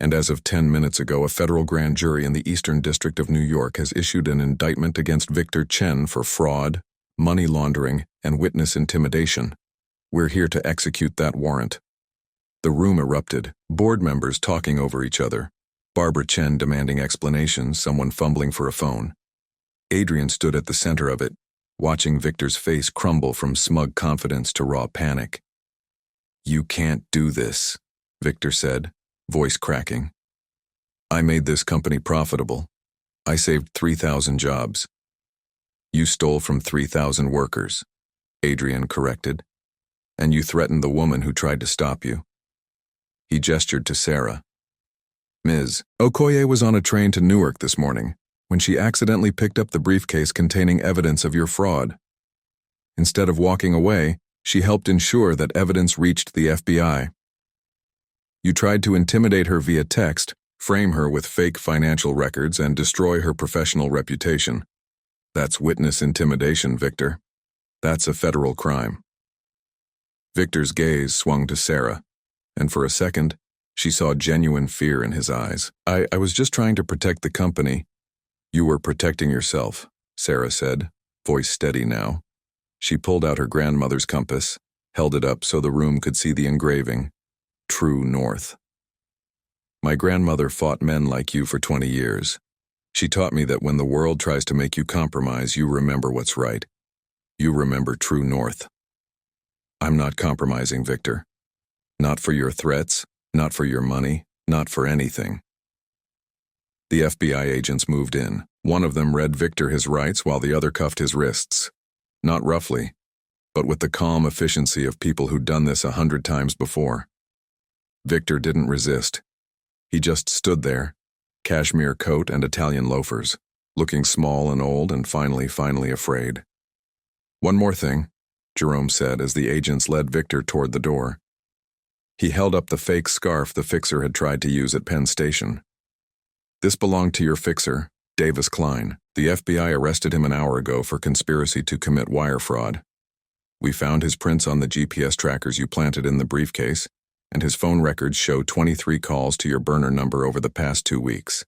And as of 10 minutes ago, a federal grand jury in the Eastern District of New York has issued an indictment against Victor Chen for fraud, money laundering, and witness intimidation. We're here to execute that warrant. The room erupted, board members talking over each other, Barbara Chen demanding explanations, someone fumbling for a phone. Adrian stood at the center of it, watching Victor's face crumble from smug confidence to raw panic. You can't do this, Victor said, voice cracking. I made this company profitable. I saved 3,000 jobs. You stole from 3,000 workers, Adrian corrected. And you threatened the woman who tried to stop you. He gestured to Sarah. Ms. Okoye was on a train to Newark this morning when she accidentally picked up the briefcase containing evidence of your fraud. Instead of walking away, she helped ensure that evidence reached the FBI. You tried to intimidate her via text, frame her with fake financial records, and destroy her professional reputation. That's witness intimidation, Victor. That's a federal crime. Victor's gaze swung to Sarah, and for a second, she saw genuine fear in his eyes. I was just trying to protect the company. You were protecting yourself, Sarah said, voice steady now. She pulled out her grandmother's compass, held it up so the room could see the engraving, True North. My grandmother fought men like you for 20 years. She taught me that when the world tries to make you compromise, you remember what's right. You remember True North. I'm not compromising, Victor. Not for your threats, not for your money, not for anything. The FBI agents moved in. One of them read Victor his rights while the other cuffed his wrists. Not roughly, but with the calm efficiency of people who'd done this 100 times before. Victor didn't resist. He just stood there, cashmere coat and Italian loafers, looking small and old and finally afraid. One more thing, Jerome said as the agents led Victor toward the door. He held up the fake scarf the fixer had tried to use at Penn Station. This belonged to your fixer, Davis Klein. The FBI arrested him an hour ago for conspiracy to commit wire fraud. We found his prints on the GPS trackers you planted in the briefcase, and his phone records show 23 calls to your burner number over the past 2 weeks.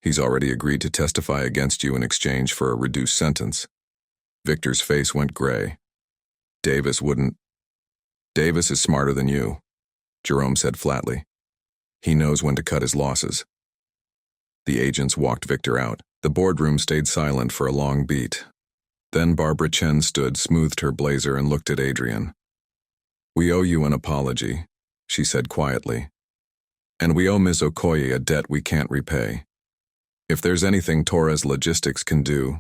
He's already agreed to testify against you in exchange for a reduced sentence. Victor's face went gray. Davis wouldn't. Davis is smarter than you, Jerome said flatly. He knows when to cut his losses. The agents walked Victor out. The boardroom stayed silent for a long beat. Then Barbara Chen stood, smoothed her blazer, and looked at Adrian. We owe you an apology, she said quietly. And we owe Ms. Okoye a debt we can't repay. If there's anything Torres Logistics can do,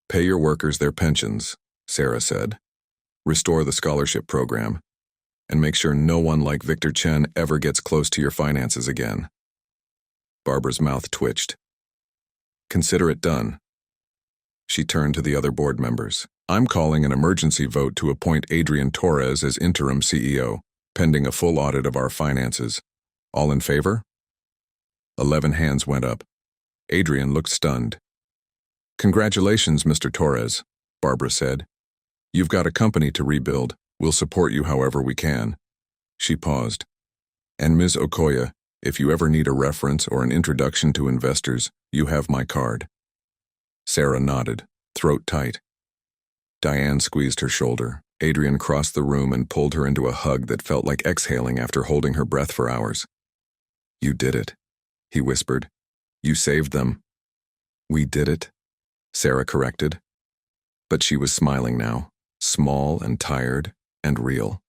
pay your workers their pensions, Sarah said. Restore the scholarship program. and make sure no one like Victor Chen ever gets close to your finances again." Barbara's mouth twitched. "Consider it done." She turned to the other board members. "I'm calling an emergency vote to appoint Adrian Torres as interim CEO, pending a full audit of our finances. All in favor?" 11 hands went up. Adrian looked stunned. "Congratulations, Mr. Torres," Barbara said. "You've got a company to rebuild. We'll support you however we can." She paused. "And Ms. Okoye, if you ever need a reference or an introduction to investors, you have my card." Sarah nodded, throat tight. Diane squeezed her shoulder. Adrian crossed the room and pulled her into a hug that felt like exhaling after holding her breath for hours. "You did it," he whispered. "You saved them." "We did it," Sarah corrected. But she was smiling now, small and tired and real.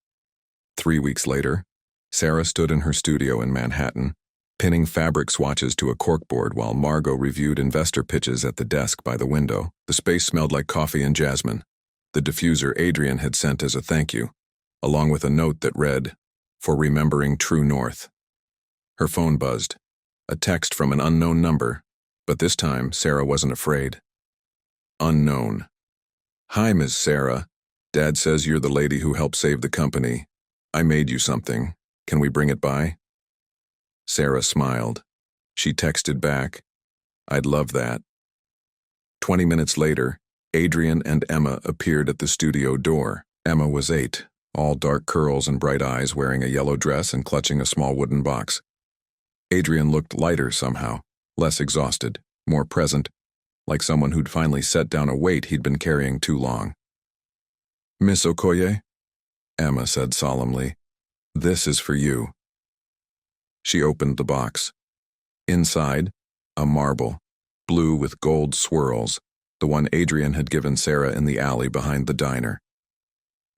3 weeks later, Sarah stood in her studio in Manhattan, pinning fabric swatches to a corkboard while Margot reviewed investor pitches at the desk by the window. The space smelled like coffee and jasmine, the diffuser Adrian had sent as a thank you, along with a note that read, "For remembering True North." Her phone buzzed, a text from an unknown number, but this time Sarah wasn't afraid. Unknown. "Hi, Ms. Sarah. Dad says you're the lady who helped save the company. I made you something. Can we bring it by?" Sarah smiled. She texted back, "I'd love that." 20 minutes later, Adrian and Emma appeared at the studio door. Emma was 8, all dark curls and bright eyes, wearing a yellow dress and clutching a small wooden box. Adrian looked lighter somehow, less exhausted, more present, like someone who'd finally set down a weight he'd been carrying too long. "Miss Okoye," Emma said solemnly, "this is for you." She opened the box. Inside, a marble, blue with gold swirls, the one Adrian had given Sarah in the alley behind the diner.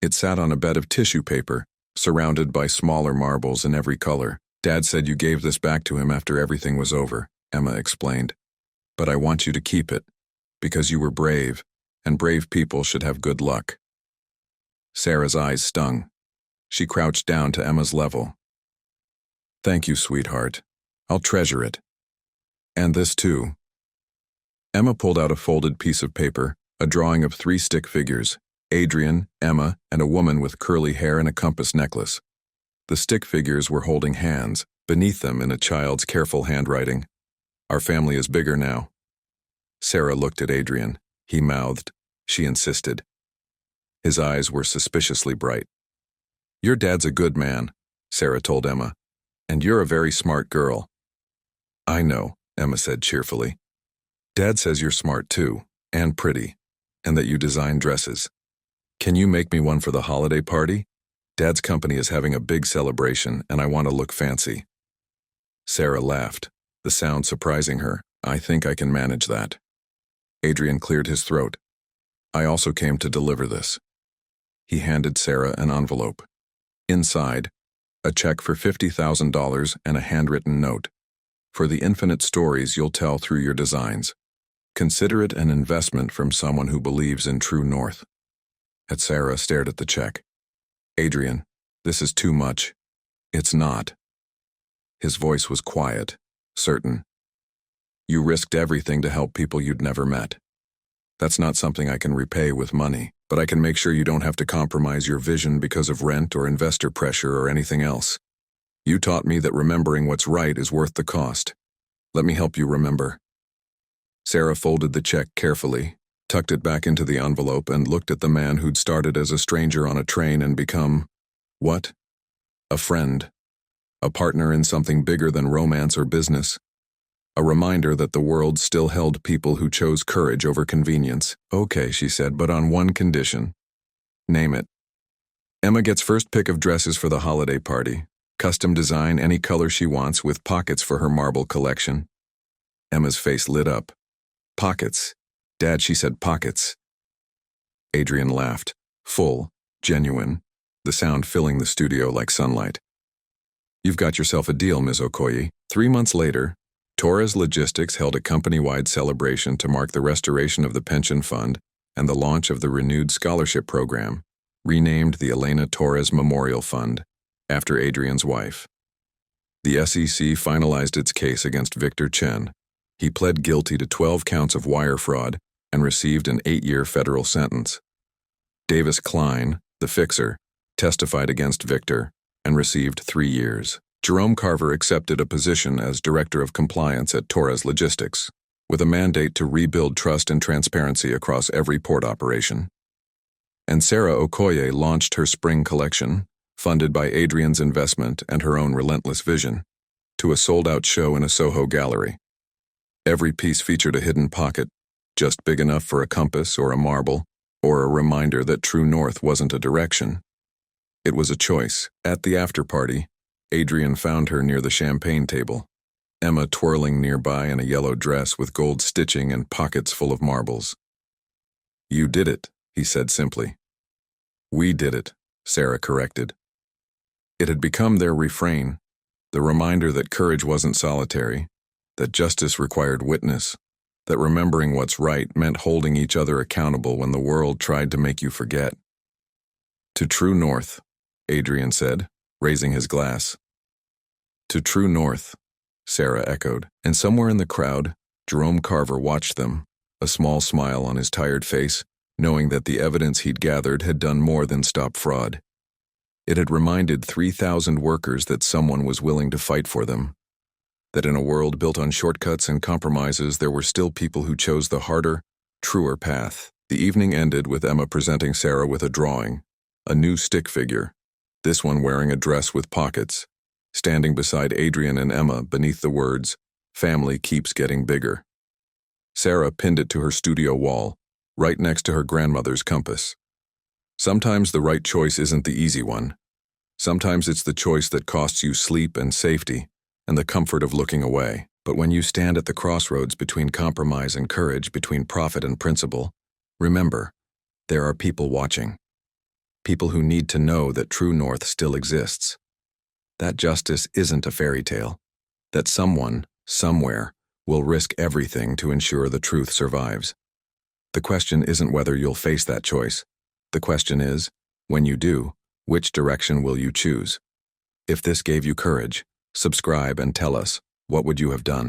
It sat on a bed of tissue paper, surrounded by smaller marbles in every color. "Dad said you gave this back to him after everything was over," Emma explained. "But I want you to keep it, because you were brave, and brave people should have good luck." Sarah's eyes stung. She crouched down to Emma's level. "Thank you, sweetheart. I'll treasure it. And this too." Emma pulled out a folded piece of paper, a drawing of 3 stick figures, Adrian, Emma, and a woman with curly hair and a compass necklace. The stick figures were holding hands, beneath them in a child's careful handwriting. "Our family is bigger now." Sarah looked at Adrian. He mouthed. She insisted. His eyes were suspiciously bright. "Your dad's a good man," Sarah told Emma. "And you're a very smart girl." "I know," Emma said cheerfully. "Dad says you're smart too, and pretty, and that you design dresses. Can you make me one for the holiday party? Dad's company is having a big celebration, and I want to look fancy." Sarah laughed, the sound surprising her. "I think I can manage that." Adrian cleared his throat. "I also came to deliver this." He handed Sarah an envelope. Inside, a check for $50,000 and a handwritten note. "For the infinite stories you'll tell through your designs. Consider it an investment from someone who believes in True North." Sarah stared at the check. "Adrian, this is too much." "It's not." His voice was quiet, certain. "You risked everything to help people you'd never met. That's not something I can repay with money, but I can make sure you don't have to compromise your vision because of rent or investor pressure or anything else. You taught me that remembering what's right is worth the cost. Let me help you remember." Sarah folded the check carefully, tucked it back into the envelope, and looked at the man who'd started as a stranger on a train and become, what? A friend. A partner in something bigger than romance or business. A reminder that the world still held people who chose courage over convenience. "Okay," she said, "but on one condition." "Name it." "Emma gets first pick of dresses for the holiday party. Custom design any color she wants with pockets for her marble collection." Emma's face lit up. "Pockets. Dad, she said pockets." Adrian laughed, full, genuine, the sound filling the studio like sunlight. "You've got yourself a deal, Ms. Okoye." 3 months later, Torres Logistics held a company-wide celebration to mark the restoration of the pension fund and the launch of the renewed scholarship program, renamed the Elena Torres Memorial Fund. after Adrian's wife. The SEC finalized its case against Victor Chen. He pled guilty to 12 counts of wire fraud and received an 8-year federal sentence. Davis Klein, the fixer, testified against Victor and received 3 years. Jerome Carver accepted a position as Director of Compliance at Torres Logistics, with a mandate to rebuild trust and transparency across every port operation. And Sarah Okoye launched her spring collection, funded by Adrian's investment and her own relentless vision, to a sold-out show in a Soho gallery. Every piece featured a hidden pocket, just big enough for a compass or a marble, or a reminder that true north wasn't a direction. It was a choice. At the after-party, Adrian found her near the champagne table, Emma twirling nearby in a yellow dress with gold stitching and pockets full of marbles. "You did it," he said simply. "We did it," Sarah corrected. It had become their refrain, the reminder that courage wasn't solitary, that justice required witness, that remembering what's right meant holding each other accountable when the world tried to make you forget. "To true north," Adrian said, raising his glass. "To true north," Sarah echoed, and somewhere in the crowd, Jerome Carver watched them, a small smile on his tired face, knowing that the evidence he'd gathered had done more than stop fraud. It had reminded 3,000 workers that someone was willing to fight for them, that in a world built on shortcuts and compromises, there were still people who chose the harder, truer path. The evening ended with Emma presenting Sarah with a drawing, a new stick figure, this one wearing a dress with pockets, standing beside Adrian and Emma beneath the words, "Family keeps getting bigger." Sarah pinned it to her studio wall, right next to her grandmother's compass. Sometimes the right choice isn't the easy one. Sometimes it's the choice that costs you sleep and safety, and the comfort of looking away. But when you stand at the crossroads between compromise and courage, between profit and principle, remember, there are people watching. People who need to know that true north still exists. That justice isn't a fairy tale. That someone, somewhere, will risk everything to ensure the truth survives. The question isn't whether you'll face that choice. The question is, when you do, which direction will you choose? If this gave you courage, subscribe and tell us, what would you have done?